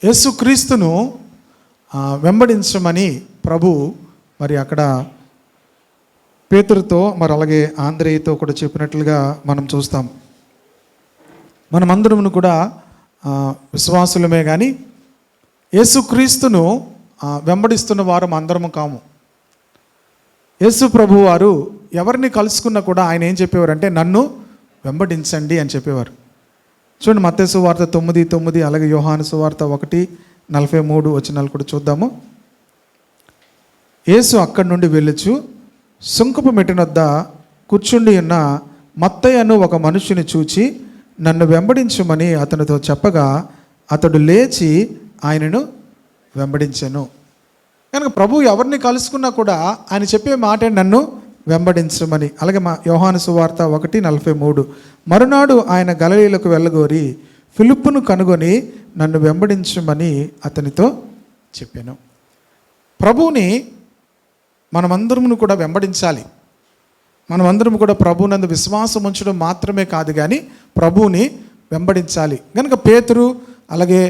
యేసుక్రీస్తును వెంబడించమని ప్రభు మరి అక్కడ పేతురుతో మరి అలాగే ఆంద్రేయతో కూడా చెప్పినట్లుగా మనం చూస్తాం. మనమందరము కూడా విశ్వాసులమే కానీ యేసుక్రీస్తును వెంబడిస్తున్న వారు అందరము కాము. యేసు ప్రభు వారు ఎవరిని కలుసుకున్నా కూడా ఆయన ఏం చెప్పేవారంటే నన్ను వెంబడించండి అని చెప్పేవారు. చూడండి, మత్తయి సువార్త 9:9, అలాగే యోహాను సువార్త 1:43 వచనాలు కూడా చూద్దాము. యేసు అక్కడి నుండి వెళ్ళుచు సుంకపు మెట్టినొద్ద కూర్చుండి ఉన్న మత్తయ్యను ఒక మనుషుని చూచి నన్ను వెంబడించమని అతనితో చెప్పగా అతడు లేచి ఆయనను వెంబడించెను. కనుక ప్రభు ఎవరిని కలుసుకున్నా కూడా ఆయన చెప్పే మాట నన్ను వెంబడించమని. అలాగే యోహాను సువార్త 1:43, మరునాడు ఆయన గలిలయకు వెళ్ళగోరి ఫిలిప్పును కనుగొని నన్ను వెంబడించమని అతనితో చెప్పాను. ప్రభువుని మనమందరము కూడా వెంబడించాలి. మనమందరం కూడా ప్రభువునందు విశ్వాసం ఉంచడం మాత్రమే కాదు కానీ ప్రభువుని వెంబడించాలి. కనుక పేతురు అలాగే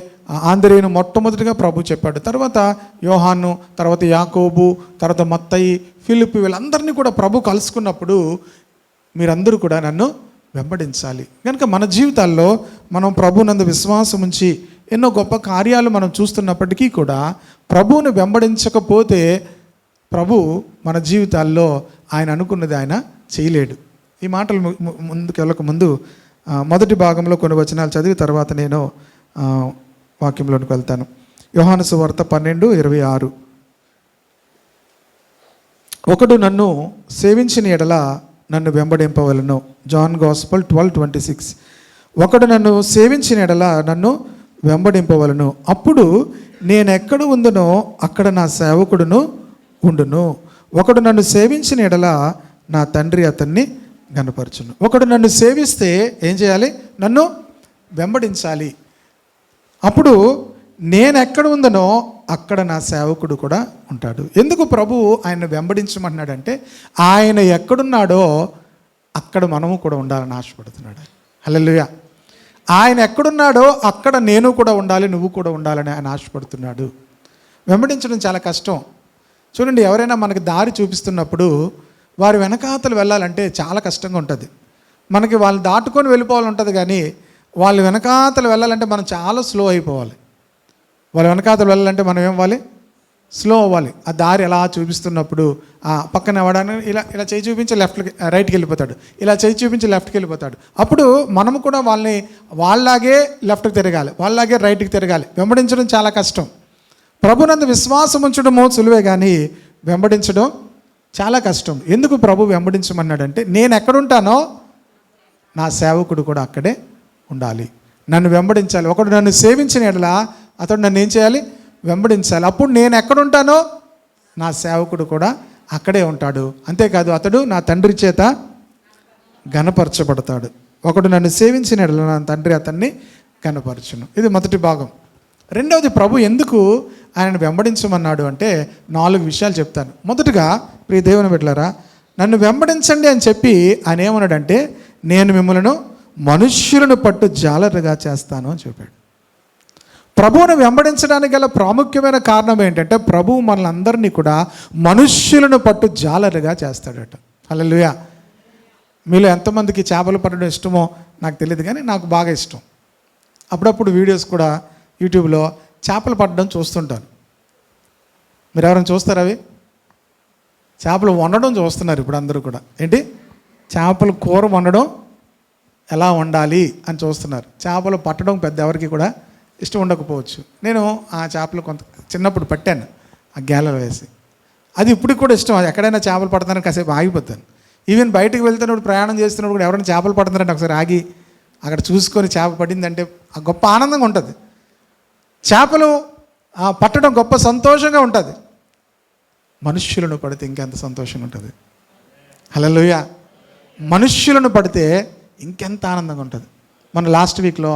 ఆంద్రేయును మొట్టమొదటిగా ప్రభు చెప్పాడు. తర్వాత యోహాను, తర్వాత యాకోబు, తర్వాత మత్తయి, ఫిలిప్పు, వీళ్ళందరినీ కూడా ప్రభు కలుసుకున్నప్పుడు మీరందరూ కూడా నన్ను వెంబడించాలి. కనుక మన జీవితాల్లో మనం ప్రభువునందు విశ్వాసం ఉంచి ఎన్నో గొప్ప కార్యాలు మనం చూస్తున్నప్పటికీ కూడా ప్రభువుని వెంబడించకపోతే ప్రభు మన జీవితాల్లో ఆయన అనుకున్నది ఆయన చేయలేడు. ఈ మాటలు ముందుకు వెళ్ళక ముందు మొదటి భాగంలో కొన్ని వచనాలు చదివి తర్వాత నేను వాక్యంలోనికి వెళ్తాను. యోహాను సువార్త 12:26, ఒకడు నన్ను సేవించిన ఎడల నన్ను వెంబడింపవలను. జాన్ గాస్పల్ 12:26, ఒకడు నన్ను సేవించిన ఎడల నన్ను వెంబడింపవలను. అప్పుడు నేను ఎక్కడ ఉందునో అక్కడ నా సేవకుడును ఉండును. ఒకడు నన్ను సేవించిన ఎడల నా తండ్రి అతన్ని గనపరచును. ఒకడు నన్ను సేవిస్తే ఏం చేయాలి? నన్ను వెంబడించాలి. అప్పుడు నేను ఎక్కడ ఉందనో అక్కడ నా సేవకుడు కూడా ఉంటాడు. ఎందుకు ప్రభు ఆయన వెంబడించమంటున్నాడంటే ఆయన ఎక్కడున్నాడో అక్కడ మనము కూడా ఉండాలని ఆశపడుతున్నాడు. హల్లెలూయా. ఆయన ఎక్కడున్నాడో అక్కడ నేను కూడా ఉండాలి, నువ్వు కూడా ఉండాలని ఆయన ఆశపడుతున్నాడు. వెంబడించడం చాలా కష్టం. చూడండి, ఎవరైనా మనకి దారి చూపిస్తున్నప్పుడు వారి వెనకాతలు వెళ్ళాలంటే చాలా కష్టంగా ఉంటుంది. మనకి వాళ్ళు దాటుకొని వెళ్ళిపోవాలి ఉంటుంది, కానీ వాళ్ళు వెనకాతలు వెళ్ళాలంటే మనం చాలా స్లో అయిపోవాలి. వాళ్ళ వెనకాతలు వెళ్ళాలంటే మనం ఏం అవ్వాలి? స్లో అవ్వాలి. ఆ దారి ఎలా చూపిస్తున్నప్పుడు ఆ పక్కన ఇవ్వడానికి ఇలా ఇలా చేయి చూపించి లెఫ్ట్కి రైట్కి వెళ్ళిపోతాడు, ఇలా చేయి చూపించి లెఫ్ట్కి వెళ్ళిపోతాడు. అప్పుడు మనము కూడా వాళ్ళలాగే లెఫ్ట్కి తిరగాలి, వాళ్ళలాగే రైట్కి తిరగాలి. వెంబడించడం చాలా కష్టం. ప్రభునందు విశ్వాసం ఉంచడము సులువే కానీ వెంబడించడం చాలా కష్టం. ఎందుకు ప్రభు వెంబడించమన్నాడంటే నేను ఎక్కడుంటానో నా సేవకుడు కూడా అక్కడే ఉండాలి, నన్ను వెంబడించాలి. ఒకడు నన్ను సేవించిన ఎడల అతడు నన్ను ఏం చేయాలి? వెంబడించాలి. అప్పుడు నేను ఎక్కడుంటానో నా సేవకుడు కూడా అక్కడే ఉంటాడు. అంతేకాదు అతడు నా తండ్రి చేత ఘనపరచబడతాడు. ఒకడు నన్ను సేవించిన ఎడల నా తండ్రి అతన్ని ఘనపరచును. ఇది మొదటి భాగం. రెండవది, ప్రభు ఎందుకు ఆయనను వెంబడించమన్నాడు అంటే 4 విషయాలు చెప్తాను. మొదటగా, ప్రియ దేవుని బిడ్డలారా, నన్ను వెంబడించండి అని చెప్పి ఆయన ఏమన్నాడంటే నేను మిమ్మల్ని మనుష్యులను పట్టు జాలరుగా చేస్తాను అని చెప్పాడు. ప్రభువును వెంబడించడానికి గల ప్రాముఖ్యమైన కారణం ఏంటంటే ప్రభువు మనల్ని అందరినీ కూడా మనుష్యులను పట్టు జాలరుగా చేస్తాడట. హల్లెలూయా. మీలో ఎంతమందికి చేపలు పట్టడం ఇష్టమో నాకు తెలియదు, కానీ నాకు బాగా ఇష్టం. అప్పుడప్పుడు వీడియోస్ కూడా యూట్యూబ్లో చేపలు పట్టడం చూస్తుంటాను. మీరు ఎవరైనా చూస్తారా? అవి చేపలు వండడం చూస్తున్నారు ఇప్పుడు అందరూ కూడా. ఏంటి? చేపలు కూర వండడం ఎలా వండాలి అని చూస్తున్నారు. చేపలు పట్టడం పెద్ద ఎవరికి కూడా ఇష్టం ఉండకపోవచ్చు. నేను ఆ చేపలు కొంత చిన్నప్పుడు పట్టాను, ఆ గేలలో వేసి. అది ఇప్పటికి కూడా ఇష్టం. అది ఎక్కడైనా చేపలు పడుతున్నారని కాసేపు ఆగిపోతాను. ఈవెన్ బయటకు వెళ్తున్నప్పుడు, ప్రయాణం చేస్తున్నప్పుడు కూడా ఎవరైనా చేపలు పడుతున్నారంటే ఒకసారి ఆగి అక్కడ చూసుకొని చేప పడిందంటే ఆ గొప్ప ఆనందంగా ఉంటుంది. చేపలు పట్టడం గొప్ప సంతోషంగా ఉంటుంది. మనుష్యులను పడితే ఇంకెంత సంతోషంగా ఉంటుంది. హల్లెలూయా. మనుష్యులను పడితే ఇంకెంత ఆనందంగా ఉంటుంది. మన లాస్ట్ వీక్లో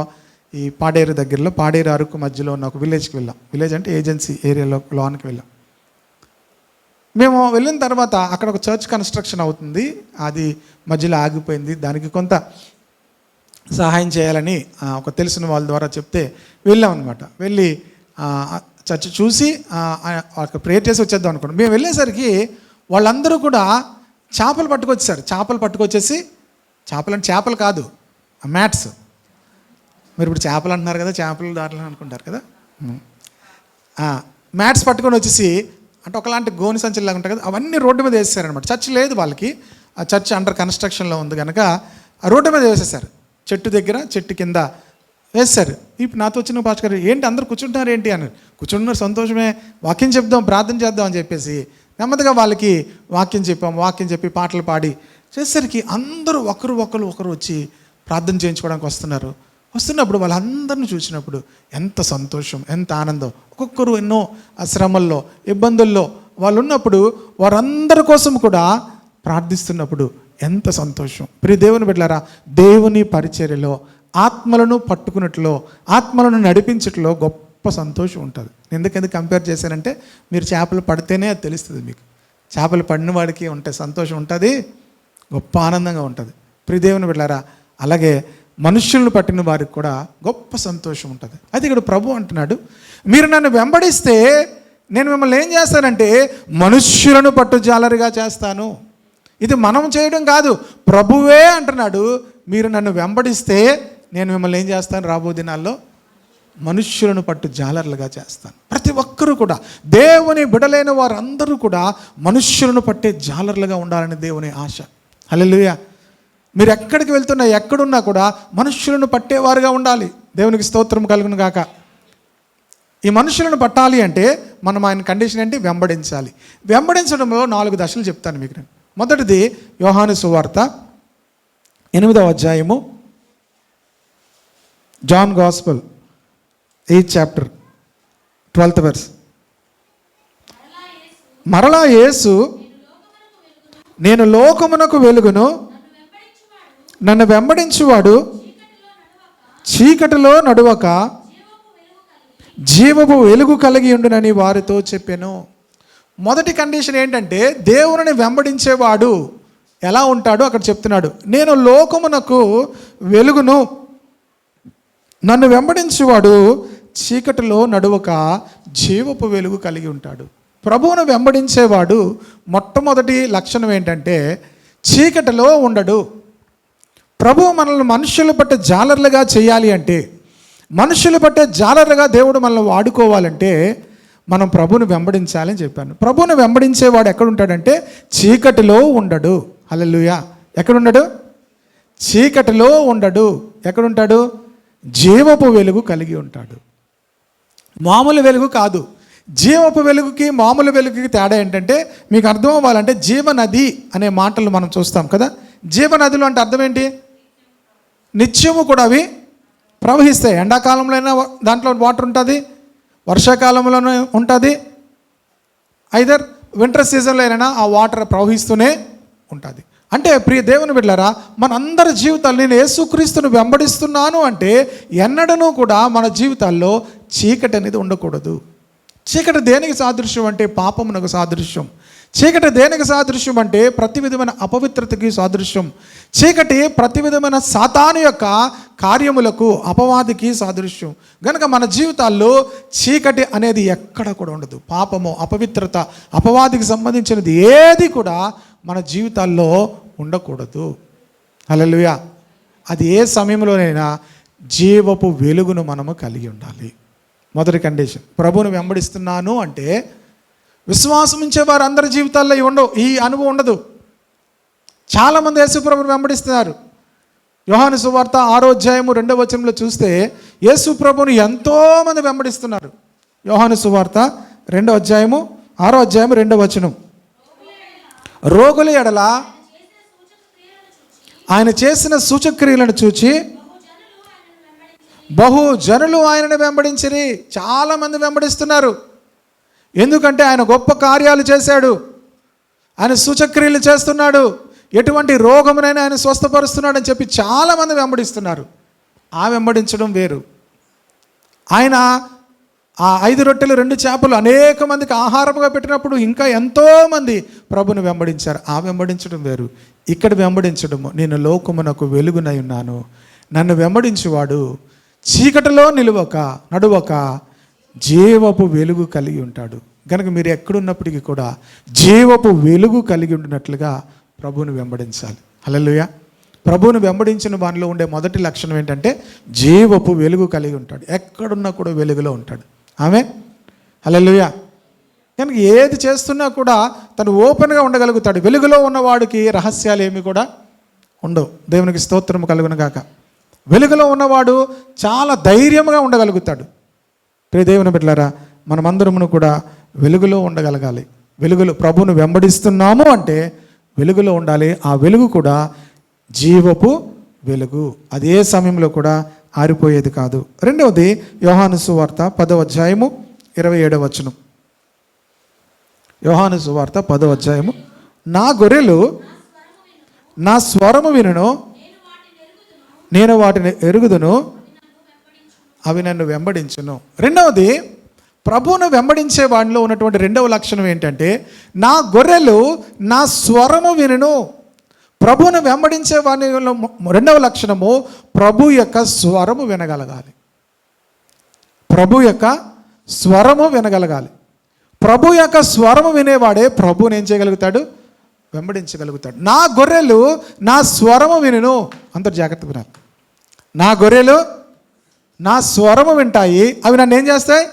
ఈ పాడేరు దగ్గరలో, పాడేరు అరకు మధ్యలో ఉన్న ఒక విలేజ్కి వెళ్ళాం. విలేజ్ అంటే ఏజెన్సీ ఏరియాలో లోనికి వెళ్ళాం. మేము వెళ్ళిన తర్వాత అక్కడ ఒక చర్చ్ కన్స్ట్రక్షన్ అవుతుంది, అది మధ్యలో ఆగిపోయింది. దానికి కొంత సహాయం చేయాలని ఒక తెలిసిన వాళ్ళ ద్వారా చెప్తే వెళ్ళాం అనమాట. వెళ్ళి చర్చ్ చూసి ప్రేయర్ చేసి వచ్చేద్దాం అనుకోండి. మేము వెళ్ళేసరికి వాళ్ళందరూ కూడా చేపలు పట్టుకొచ్చారు. చేపలు పట్టుకొచ్చేసి, చేపలు అంటే చేపలు కాదు, మ్యాట్స్. మీరు ఇప్పుడు చేపలు అంటున్నారు కదా, చేపలు దారులు అనుకుంటారు కదా. మ్యాట్స్ పట్టుకొని వచ్చేసి, అంటే ఒకలాంటి గోని సంచులాగా ఉంటాయి కదా, అవన్నీ రోడ్డు మీద వేసేసారనమాట. చర్చ్ లేదు వాళ్ళకి, ఆ చర్చ్ అండర్ కన్స్ట్రక్షన్లో ఉంది కనుక ఆ రోడ్డు మీద వేసేసారు. చెట్టు దగ్గర, చెట్టు కింద వేస్తారు. ఇప్పుడు నాతో వచ్చిన పాస్టర్ గారు, ఏంటి అందరు కూర్చుంటున్నారు ఏంటి అని. కూర్చుంటున్నారు, సంతోషమే, వాక్యం చెప్దాం, ప్రార్థన చేద్దాం అని చెప్పేసి నెమ్మదిగా వాళ్ళకి వాక్యం చెప్పి పాటలు పాడి చేసేసరికి అందరూ ఒకరు వచ్చి ప్రార్థన చేయించుకోవడానికి వస్తున్నప్పుడు వాళ్ళందరిని చూసినప్పుడు ఎంత సంతోషం, ఎంత ఆనందం. ఒక్కొక్కరు ఎన్నో శ్రమల్లో, ఇబ్బందుల్లో వాళ్ళు ఉన్నప్పుడు వారందరి కోసం కూడా ప్రార్థిస్తున్నప్పుడు ఎంత సంతోషం. ప్రియ దేవుని బిడ్డలారా, దేవుని పరిచర్యలో ఆత్మలను పట్టుకున్నట్లో, ఆత్మలను నడిపించట్లో గొప్ప సంతోషం ఉంటుంది. ఎందుకంటే కంపేర్ చేశానంటే, మీరు చేపలు పడితేనే అది తెలుస్తుంది మీకు. చేపలు పడిన వాడికి ఉంటే సంతోషం ఉంటుంది, గొప్ప ఆనందంగా ఉంటుంది. ప్రియ దేవుని బిడ్డలారా, అలాగే మనుష్యులను పట్టిన వారికి కూడా గొప్ప సంతోషం ఉంటుంది. అయితే ఇక్కడ ప్రభు అంటున్నాడు, మీరు నన్ను వెంబడిస్తే నేను మిమ్మల్ని ఏం చేస్తానంటే మనుష్యులను పట్టు జాలరిగా చేస్తాను. ఇది మనం చేయడం కాదు, ప్రభువే అంటున్నాడు, మీరు నన్ను వెంబడిస్తే నేను మిమ్మల్ని ఏం చేస్తాను, రాబో దినాల్లో మనుష్యులను పట్టు జాలర్లుగా చేస్తాను. ప్రతి ఒక్కరూ కూడా, దేవుని బిడలైన వారందరూ కూడా మనుష్యులను పట్టే జాలర్లుగా ఉండాలని దేవుని ఆశ. హల్లెలూయా. మీరు ఎక్కడికి వెళ్తున్నా, ఎక్కడున్నా కూడా మనుష్యులను పట్టేవారుగా ఉండాలి. దేవునికి స్తోత్రం కలుగును గాక. ఈ మనుషులను పట్టాలి అంటే మనం ఆయన కండిషన్ ఏంటి, వెంబడించాలి. వెంబడించడంలో 4 దశలు చెప్తాను మీకు నేను. మొదటిది యోహాను సువార్త 8వ అధ్యాయము, John gospel 8th chapter 12th verse. మరలా యేసు, నేను లోకమునకు వెలుగును, నన్ను వెంబడించువాడు చీకటిలో నడువక జీవపు వెలుగు కలిగి ఉండునని వారితో చెప్పాను. మొదటి కండిషన్ ఏంటంటే, దేవుని వెంబడించేవాడు ఎలా ఉంటాడో అక్కడ చెప్తున్నాడు. నేను లోకమునకు వెలుగును, నన్ను వెంబడించేవాడు చీకటిలో నడువక జీవపు వెలుగు కలిగి ఉంటాడు. ప్రభువును వెంబడించేవాడు మొట్టమొదటి లక్షణం ఏంటంటే చీకటిలో ఉండడు. ప్రభువు మనల్ని మనుషులు పట్టే జాలర్లుగా చేయాలి అంటే, మనుషులు పట్టే జాలర్లుగా దేవుడు మనల్ని వాడుకోవాలంటే మనం ప్రభువును వెంబడించాలని చెప్పాను. ప్రభువును వెంబడించేవాడు ఎక్కడుంటాడంటే చీకటిలో ఉండడు. హల్లెలూయా. ఎక్కడుండడు? చీకటిలో ఉండడు. ఎక్కడుంటాడు? జీవపు వెలుగు కలిగి ఉంటాడు. మామూలు వెలుగు కాదు. జీవపు వెలుగుకి మామూలు వెలుగుకి తేడా ఏంటంటే, మీకు అర్థం అవ్వాలంటే జీవనది అనే మాటలు మనం చూస్తాం కదా. జీవనదులు అంటే అర్థం ఏంటి? నిత్యము కూడా అవి ప్రవహిస్తాయి. ఎండాకాలంలో అయినా దాంట్లో వాటర్ ఉంటుంది, వర్షాకాలంలోనే ఉంటుంది, ఐదర్ వింటర్ సీజన్లో అయినా ఆ వాటర్ ప్రవహిస్తూనే ఉంటుంది. అంటే ప్రియ దేవుని బిడ్డలారా, మనందరి జీవితాలు, నేను యేసుక్రీస్తును వెంబడిస్తున్నాను అంటే ఎన్నడూ కూడా మన జీవితాల్లో చీకటి అనేది ఉండకూడదు. చీకటి దేనికి సాదృశ్యం అంటే పాపమునకు సాదృశ్యం. చీకటి దేనికి సాదృశ్యం అంటే ప్రతి విధమైన అపవిత్రతకి సాదృశ్యం. చీకటి ప్రతి విధమైన సాతాను యొక్క కార్యములకు, అపవాదికి సాదృశ్యం. కనుక మన జీవితాల్లో చీకటి అనేది ఎక్కడ కూడా ఉండదు. పాపము, అపవిత్రత, అపవాదికి సంబంధించినది ఏది కూడా మన జీవితాల్లో ఉండకూడదు. హల్లెలూయా. అది ఏ సమయంలోనైనా జీవపు వెలుగును మనము కలిగి ఉండాలి. మొదటి కండిషన్. ప్రభువును వెంబడిస్తున్నాను అంటే విశ్వాసం ఉంచే వారు అందరి జీవితాల్లో ఈ అనుభవం ఉండదు. చాలామంది యేసుప్రభుని వెంబడిస్తున్నారు. యోహాను సువార్త 6వ అధ్యాయము 2వ వచనంలో చూస్తే యేసుప్రభుని ఎంతోమంది వెంబడిస్తున్నారు. యోహాను సువార్త 2వ అధ్యాయము 6వ అధ్యాయము 2వ వచనం. రోగుల ఎడల ఆయన చేసిన సూచక్రియలను చూచి బహు జనులు ఆయనను వెంబడించిరి. చాలామంది వెంబడిస్తున్నారు. ఎందుకంటే ఆయన గొప్ప కార్యాలు చేశాడు, ఆయన సూచక్రియలు చేస్తున్నాడు, ఎటువంటి రోగమునైనా ఆయన స్వస్థపరుస్తున్నాడు అని చెప్పి చాలామంది వెంబడిస్తున్నారు. ఆ వెంబడించడం వేరు. ఆయన ఆ 5 రొట్టెలు 2 చేపలు అనేక మందికి ఆహారముగా పెట్టినప్పుడు ఇంకా ఎంతోమంది ప్రభుని వెంబడించారు. ఆ వెంబడించడం వేరు. ఇక్కడ వెంబడించడము, నేను లోకమునకు వెలుగునై ఉన్నాను, నన్ను వెంబడించువాడు చీకటిలో నడువక జీవపు వెలుగు కలిగి ఉంటాడు. కనుక మీరు ఎక్కడున్నప్పటికీ కూడా జీవపు వెలుగు కలిగి ఉండినట్లుగా ప్రభువుని వెంబడించాలి. హల్లెలూయా. ప్రభువుని వెంబడించిన వానిలో ఉండే మొదటి లక్షణం ఏంటంటే జీవపు వెలుగు కలిగి ఉంటాడు. ఎక్కడున్నా కూడా వెలుగులో ఉంటాడు. ఆమెన్. హల్లెలూయా. కనుక ఏది చేస్తున్నా కూడా తను ఓపెన్గా ఉండగలుగుతాడు. వెలుగులో ఉన్నవాడికి రహస్యాలు ఏమి కూడా ఉండవు. దేవునికి స్తోత్రం కలుగును గాక. వెలుగులో ఉన్నవాడు చాలా ధైర్యంగా ఉండగలుగుతాడు. ప్రియ దేవుని బిడ్డలారా, మనమందరమును కూడా వెలుగులో ఉండగలగాలి. వెలుగులో ప్రభువును వెంబడిస్తున్నాము అంటే వెలుగులో ఉండాలి. ఆ వెలుగు కూడా జీవపు వెలుగు. అది ఏ సమయంలో కూడా ఆరిపోయేది కాదు. రెండవది యోహాను సువార్త 10వ అధ్యాయము 27వ వచనం. యోహాను సువార్త 10వ అధ్యాయము, నా గొర్రెలు నా స్వరము వినును, నేను వాటిని ఎరుగుదును, అవి నన్ను వెంబడించును. రెండవది, ప్రభువును వెంబడించే వాడిలో ఉన్నటువంటి రెండవ లక్షణం ఏంటంటే నా గొర్రెలు నా స్వరము వినును. ప్రభువును వెంబడించే వాడిలో రెండవ లక్షణము ప్రభు యొక్క స్వరము వినగలగాలి. ప్రభు యొక్క స్వరము వినగలగాలి. ప్రభు యొక్క స్వరము వినేవాడే ప్రభువుని ఏం చేయగలుగుతాడు? వెంబడించగలుగుతాడు. నా గొర్రెలు నా స్వరము వినును. అందరు జాగ్రత్త వినాలి. నా గొర్రెలు నా స్వరము వింటాయి, అవి నన్ను ఏం చేస్తాయి?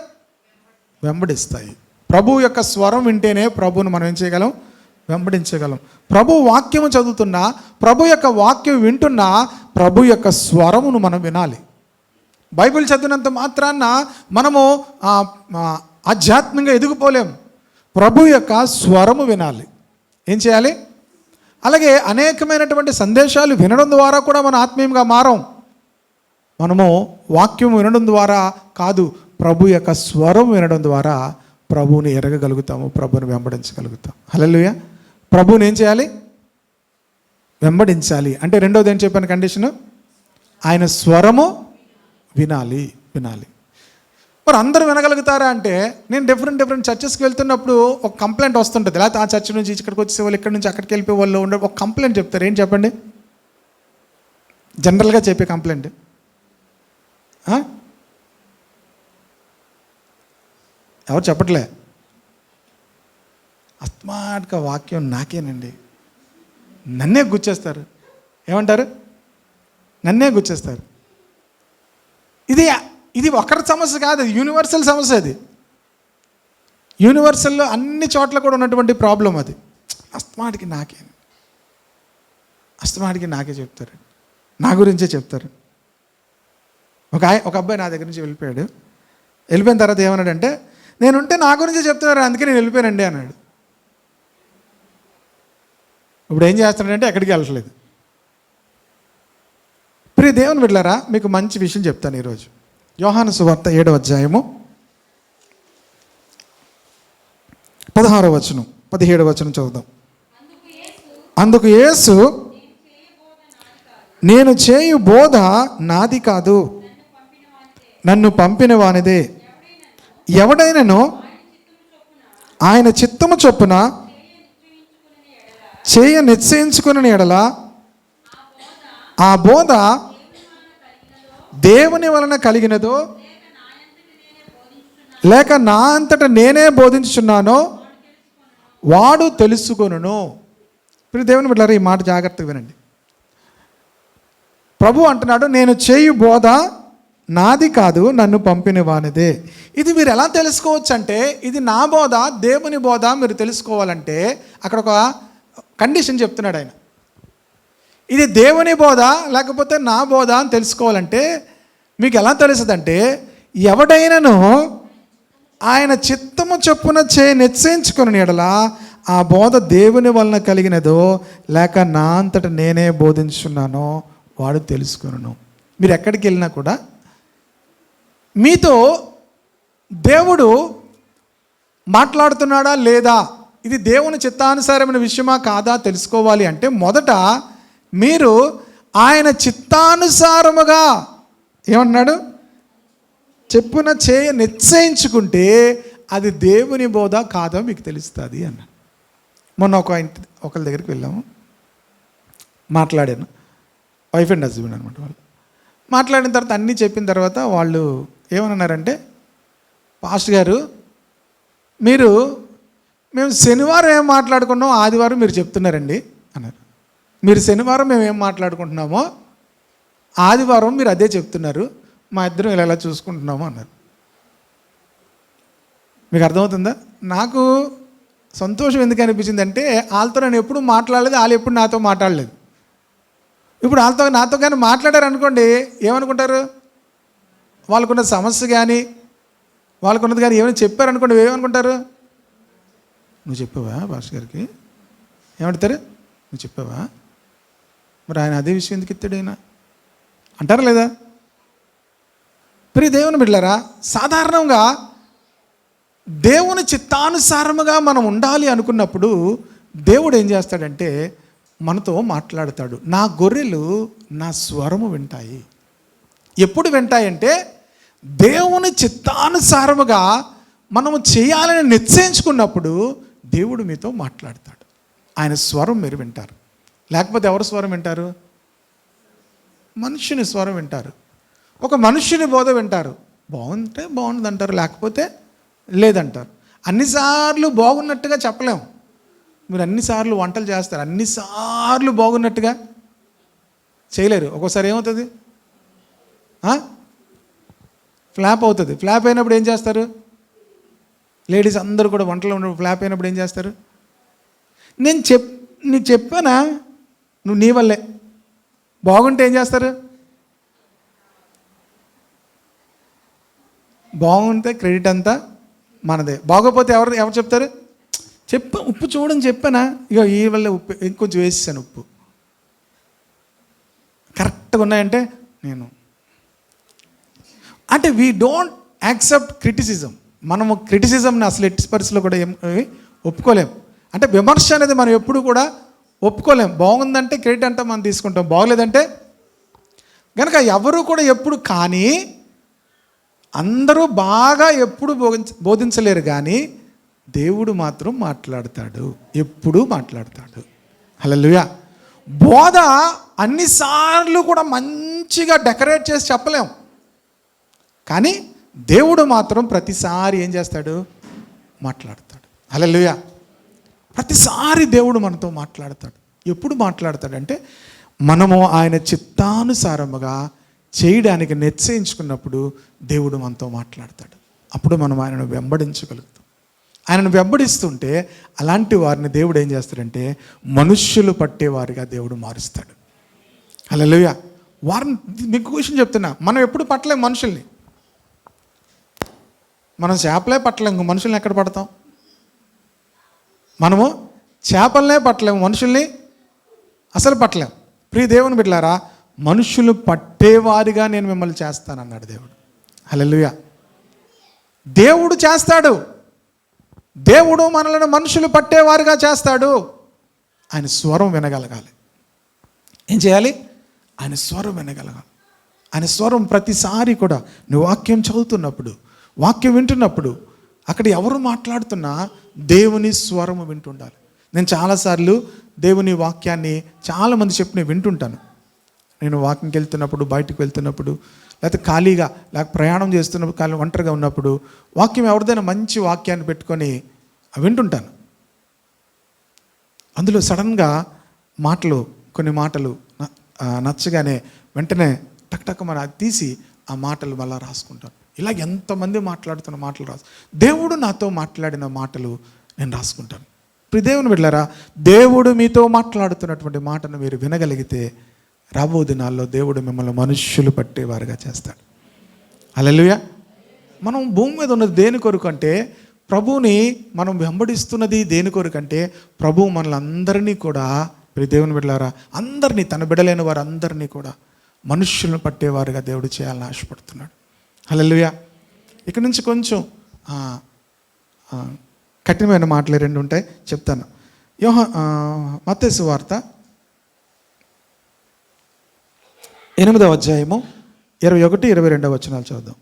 వెంబడిస్తాయి. ప్రభు యొక్క స్వరం వింటేనే ప్రభువును మనం ఏం చేయగలం? వెంబడించగలం. ప్రభు వాక్యము చదువుతున్నా, ప్రభు యొక్క వాక్యం వింటున్నా, ప్రభు యొక్క స్వరమును మనం వినాలి. బైబిల్ చదివినంత మాత్రాన మనము ఆధ్యాత్మికంగా ఎదిగిపోలేము. ప్రభు యొక్క స్వరము వినాలి. ఏం చేయాలి? అలాగే అనేకమైనటువంటి సందేశాలు వినడం ద్వారా కూడా మనం ఆత్మీయంగా మారం. మనము వాక్యం వినడం ద్వారా కాదు, ప్రభు యొక్క స్వరం వినడం ద్వారా ప్రభువుని ఎరగగలుగుతాము, ప్రభువుని వెంబడించగలుగుతాం. హల్లెలూయా. ప్రభువుని ఏం చేయాలి? వెంబడించాలి. అంటే రెండోది ఏం చెప్పాను కండిషను? ఆయన స్వరము వినాలి. మరి అందరూ వినగలుగుతారా అంటే, నేను డిఫరెంట్ చర్చెస్కి వెళ్తున్నప్పుడు ఒక కంప్లైంట్ వస్తుంటుంది. లేకపోతే ఆ చర్చ్ నుంచి ఇక్కడికి వచ్చే వాళ్ళు, ఇక్కడి నుంచి అక్కడికి వెళ్ళిపోయే వాళ్ళు ఉండే ఒక కంప్లైంట్ చెప్తారు. ఏం చెప్పండి? జనరల్గా చెప్పే కంప్లైంట్ ఎవరు చెప్పట్లే. అస్మాత్గా వాక్యం నాకేనండి, నన్నే గుచ్చేస్తారు. ఏమంటారు? నన్నే గుచ్చేస్తారు. ఇది ఒకరి సమస్య కాదు, అది యూనివర్సల్ సమస్య. అది యూనివర్సల్లో అన్ని చోట్ల కూడా ఉన్నటువంటి ప్రాబ్లం అది. అస్తమాటికి నాకే చెప్తారు, నా గురించే చెప్తారు. ఒక అబ్బాయి నా దగ్గర నుంచి వెళ్ళిపోయాడు. వెళ్ళిపోయిన తర్వాత ఏమన్నాడంటే, నేనుంటే నా గురించే చెప్తున్నారు, అందుకే నేను వెళ్ళిపోయానండి అన్నాడు. ఇప్పుడు ఏం చేస్తున్నాడంటే ఎక్కడికి వెళ్ళట్లేదు. ప్రియ దేవుని బిడ్డలారా, మీకు మంచి విషయం చెప్తాను ఈరోజు. యోహాను సువార్త 7వ అధ్యాయము 16వ వచనం 17వ వచనం చదువుదాం. అందుకు యేసు, నేను చేయు బోధ నాది కాదు, నన్ను పంపిన వానిదే. ఎవడైనను ఆయన చిత్తము చొప్పున చేయ నిశ్చయించుకుని ఎడల ఆ బోధ దేవుని వలన కలిగినదో లేక నా అంతటా నేనే బోధించుచున్నానో వాడు తెలుసుకొనును. ఇప్పుడు దేవుని బిడ్డలారా, ఈ మాట జాగ్రత్తగా వినండి. ప్రభు అంటున్నాడు, నేను చేయు బోధ నాది కాదు, నన్ను పంపిన వానిదే. ఇది మీరు ఎలా తెలుసుకోవచ్చు అంటే, ఇది నా బోధ, దేవుని బోధ మీరు తెలుసుకోవాలంటే అక్కడ ఒక కండిషన్ చెప్తున్నాడు ఆయన. ఇది దేవుని బోధ లేకపోతే నా బోధ అని తెలుసుకోవాలంటే మీకు ఎలా తెలుస్తుందంటే, ఎవడైనాను ఆయన చిత్తము చొప్పున నిశ్చయించుకుని ఎడల ఆ బోధ దేవుని వలన కలిగినదో లేక నా అంతటా నేనే బోధించున్నానో వాడు తెలుసుకును. మీరు ఎక్కడికి వెళ్ళినా కూడా మీతో దేవుడు మాట్లాడుతున్నాడా లేదా, ఇది దేవుని చిత్తానుసారమైన విషయమా కాదా తెలుసుకోవాలి అంటే మొదట మీరు ఆయన చిత్తానుసారముగా ఏమన్నాడు చెప్పున నిశ్చయించుకుంటే అది దేవుని బోధ కాదో మీకు తెలుస్తుంది అన్నాడు. మొన్న ఒకరి దగ్గరికి వెళ్ళాము, మాట్లాడాను. వైఫ్ అండ్ హస్బెండ్ అనమాట. వాళ్ళు మాట్లాడిన తర్వాత అన్నీ చెప్పిన తర్వాత వాళ్ళు ఏమన్నారంటే, పాస్టర్ గారు మేము శనివారం ఏం మాట్లాడుకున్నాం ఆదివారం మీరు చెప్తున్నారండి అన్నారు. మీరు శనివారం మేము ఏం మాట్లాడుకుంటున్నామో ఆదివారం మీరు అదే చెప్తున్నారు, మా ఇద్దరం ఇలా చూసుకుంటున్నాము అన్నారు. మీకు అర్థమవుతుందా? నాకు సంతోషం ఎందుకు అనిపించింది అంటే వాళ్ళతో నేను ఎప్పుడు మాట్లాడలేదు, వాళ్ళు ఎప్పుడు నాతో మాట్లాడలేదు. ఇప్పుడు వాళ్ళతో నాతో కానీ మాట్లాడారు అనుకోండి, ఏమనుకుంటారు? వాళ్ళకున్న సమస్య కానీ వాళ్ళకున్నది కానీ ఏమైనా చెప్పారనుకోండి, ఏమనుకుంటారు? నువ్వు చెప్పావా భాష గారికి? ఏమంటారు? నువ్వు చెప్పావా? మరి ఆయన అదే విషయం ఎందుకు ఎత్తాడు ఆయన అంటారా లేదా? ప్రియ దేవుని బిడ్డలారా, సాధారణంగా దేవుని చిత్తానుసారముగా మనం ఉండాలి అనుకున్నప్పుడు దేవుడు ఏం చేస్తాడంటే మనతో మాట్లాడతాడు. నా గొర్రెలు నా స్వరము వింటాయి. ఎప్పుడు వింటాయంటే దేవుని చిత్తానుసారముగా మనము చేయాలని నిశ్చయించుకున్నప్పుడు దేవుడు మీతో మాట్లాడతాడు. ఆయన స్వరం మీరు వింటారు. లేకపోతే ఎవరు స్వరం వింటారు? మనుషుని స్వరం వింటారు. ఒక మనుష్యుని బోధ వింటారు, బాగుంటే బాగుంది అంటారు, లేకపోతే లేదంటారు. అన్నిసార్లు బాగున్నట్టుగా చెప్పలేము. మీరు అన్నిసార్లు వంటలు చేస్తారు, అన్నిసార్లు బాగున్నట్టుగా చేయలేరు. ఒక్కోసారి ఏమవుతుంది? ఫ్లాప్ అవుతుంది. ఫ్లాప్ అయినప్పుడు ఏం చేస్తారు? లేడీస్ అందరూ కూడా వంటలు ఉన్నప్పుడు ఫ్లాప్ అయినప్పుడు ఏం చేస్తారు? నీకు చెప్పానా, నువ్వు నీ వల్లే. బాగుంటే ఏం చేస్తారు? బాగుంటే క్రెడిట్ అంతా మనదే. బాగోపోతే ఎవరు చెప్తారు? ఉప్పు చూడని చెప్పానా, ఇక ఈ వల్ల ఉప్పు ఇంకొంచెం వేసేసాను, ఉప్పు కరెక్ట్గా ఉన్నాయంటే నేను అంటే వీ డోంట్ యాక్సెప్ట్ క్రిటిసిజం. మనము క్రిటిసిజంని అసలు ఎట్టి పరిస్థితుల్లో కూడా ఒప్పుకోలేం. అంటే విమర్శ అనేది మనం ఎప్పుడు కూడా ఒప్పుకోలేం. బాగుందంటే క్రెడిట్ అంతా మనం తీసుకుంటాం, బాగోలేదంటే కనుక ఎవరు కూడా ఎప్పుడు. కానీ అందరూ బాగా ఎప్పుడు బోధించలేరు, కానీ దేవుడు మాత్రం మాట్లాడతాడు, ఎప్పుడూ మాట్లాడతాడు. హల్లెలూయా. బోధ అన్నిసార్లు కూడా మంచిగా డెకరేట్ చేసి చెప్పలేం, కానీ దేవుడు మాత్రం ప్రతిసారి ఏం చేస్తాడు? మాట్లాడతాడు. హల్లెలూయా. ప్రతిసారి దేవుడు మనతో మాట్లాడతాడు. ఎప్పుడు మాట్లాడతాడంటే మనము ఆయన చిత్తానుసారముగా చేయడానికి నిశ్చయించుకున్నప్పుడు దేవుడు మనతో మాట్లాడతాడు. అప్పుడు మనం ఆయనను వెంబడించగలుగుతాం. ఆయనను వెంబడిస్తుంటే అలాంటి వారిని దేవుడు ఏం చేస్తాడంటే మనుష్యులు పట్టేవారిగా దేవుడు మారుస్తాడు. హల్లెలూయా. వారిని మీకు క్వశ్చన్ చెప్తున్నా, మనం ఎప్పుడు పట్టలేం మనుషుల్ని. మనం చేపలే పట్టలేం, మనుషుల్ని ఎక్కడ పడతాం? మనము చేపలనే పట్టలేము, మనుషుల్ని అసలు పట్టలేం. ప్రియ దేవుని బిడ్డలారా, మనుషులు పట్టేవారిగా నేను మిమ్మల్ని చేస్తానన్నాడు దేవుడు. హల్లెలూయా. దేవుడు చేస్తాడు. దేవుడు మనలను మనుషులు పట్టేవారుగా చేస్తాడు. ఆయన స్వరం వినగలగాలి. ఏం చేయాలి? ఆయన స్వరం వినగలగాలి. ఆయన స్వరం ప్రతిసారి కూడా నువ్వు వాక్యం చదువుతున్నప్పుడు, వాక్యం వింటున్నప్పుడు, అక్కడ ఎవరు మాట్లాడుతున్నా దేవుని స్వరము వింటుండాలి. నేను చాలాసార్లు దేవుని వాక్యాన్ని చాలామంది చెప్పి వింటుంటాను. నేను వాకింగ్కి వెళ్తున్నప్పుడు, బయటకు వెళ్తున్నప్పుడు, లేకపోతే ఖాళీగా లేకపోతే ప్రయాణం చేస్తున్నప్పుడు, ఖాళీ ఒంటరిగా ఉన్నప్పుడు వాక్యం ఎవరిదైనా మంచి వాక్యాన్ని పెట్టుకొని వింటుంటాను. అందులో సడన్గా కొన్ని మాటలు నచ్చగానే వెంటనే టక్ మన తీసి ఆ మాటలు మళ్ళీ రాసుకుంటాను. ఇలా ఎంతమంది మాట్లాడుతున్న మాటలు దేవుడు నాతో మాట్లాడిన మాటలు నేను రాసుకుంటాను. ప్రియ దేవుని బిడ్డలారా, దేవుడు మీతో మాట్లాడుతున్నటువంటి మాటను మీరు వినగలిగితే రాబో దినాల్లో దేవుడు మిమ్మల్ని మనుష్యులు పట్టేవారుగా చేస్తాడు. హల్లెలూయా. మనం భూమి మీద ఉన్నది దేని కొరకు అంటే, ప్రభువుని మనం వెంబడిస్తున్నది దేని కొరకు అంటే, ప్రభువు మనలందరినీ కూడా, ప్రియ దేవుని బిడ్డలారా, అందరినీ, తన బిడ్డలైన వారందరినీ కూడా మనుష్యులను పట్టేవారుగా దేవుడు చేయాలని ఆశపడుతున్నాడు. హల్లెలూయా. ఇక నుంచి కొంచెం కఠినమైన మాటలు రెండు ఉంటాయి, చెప్తాను. మత్తయి సువార్త 8వ అధ్యాయము 21-22 వచనాలు చదువుదాం.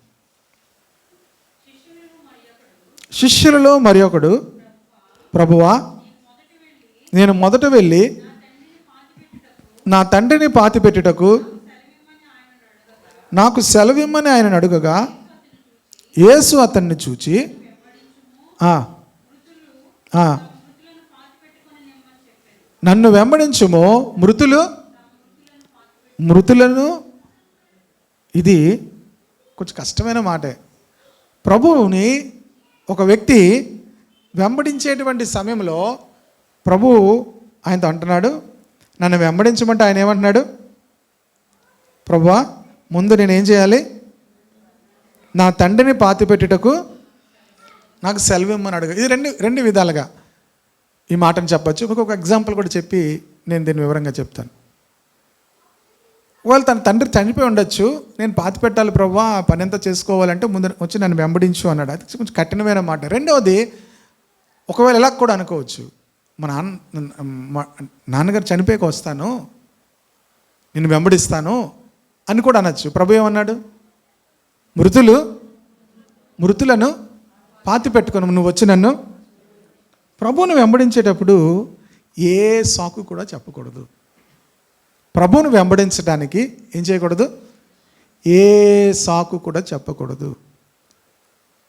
శిష్యులలో మరి ఒకడు, ప్రభువా, నేను మొదట వెళ్ళి నా తండ్రిని పాతిపెట్టుటకు నాకు సెలవిమ్మని ఆయనను అడుగగా, యేసు అతన్ని చూచి ఆ, ఆ, నన్ను వెంబడించుము, మృతులను. ఇది కొంచెం కష్టమైన మాటే. ప్రభువుని ఒక వ్యక్తి వెంబడించేటువంటి సమయంలో ప్రభు ఆయనతో అంటున్నాడు, నన్ను వెంబడించమంటే ఆయన ఏమంటున్నాడు, ప్రభువా ముందు నేనేం చేయాలి, నా తండ్రిని పాతిపెట్టుటకు నాకు సెలవు ఇమ్మని అడుగు. ఇది రెండు విధాలుగా ఈ మాటను చెప్పచ్చు. ఇంకొక ఎగ్జాంపుల్ కూడా చెప్పి నేను దీన్ని వివరంగా చెప్తాను. వాళ్ళు తన తండ్రి చనిపోయి ఉండొచ్చు, నేను పాతి పెట్టాలి ప్రభువా, పని ఎంత చేసుకోవాలంటే ముందు వచ్చి నన్ను వెంబడించు అన్నాడు. అది కొంచెం కఠినమైన మాట. రెండవది, ఒకవేళ ఎలా కూడా అనుకోవచ్చు, మా నాన్నగారు చనిపోయాక వస్తాను, నేను వెంబడిస్తాను అని కూడా అనొచ్చు. ప్రభు ఏమన్నాడు, మృతులను పాతి పెట్టుకుని నువ్వు వచ్చి నన్ను. ప్రభువును వెంబడించేటప్పుడు ఏ సాకు కూడా చెప్పకూడదు. ప్రభువును వెంబడించడానికి ఏం చేయకూడదు, ఏ సాకు కూడా చెప్పకూడదు.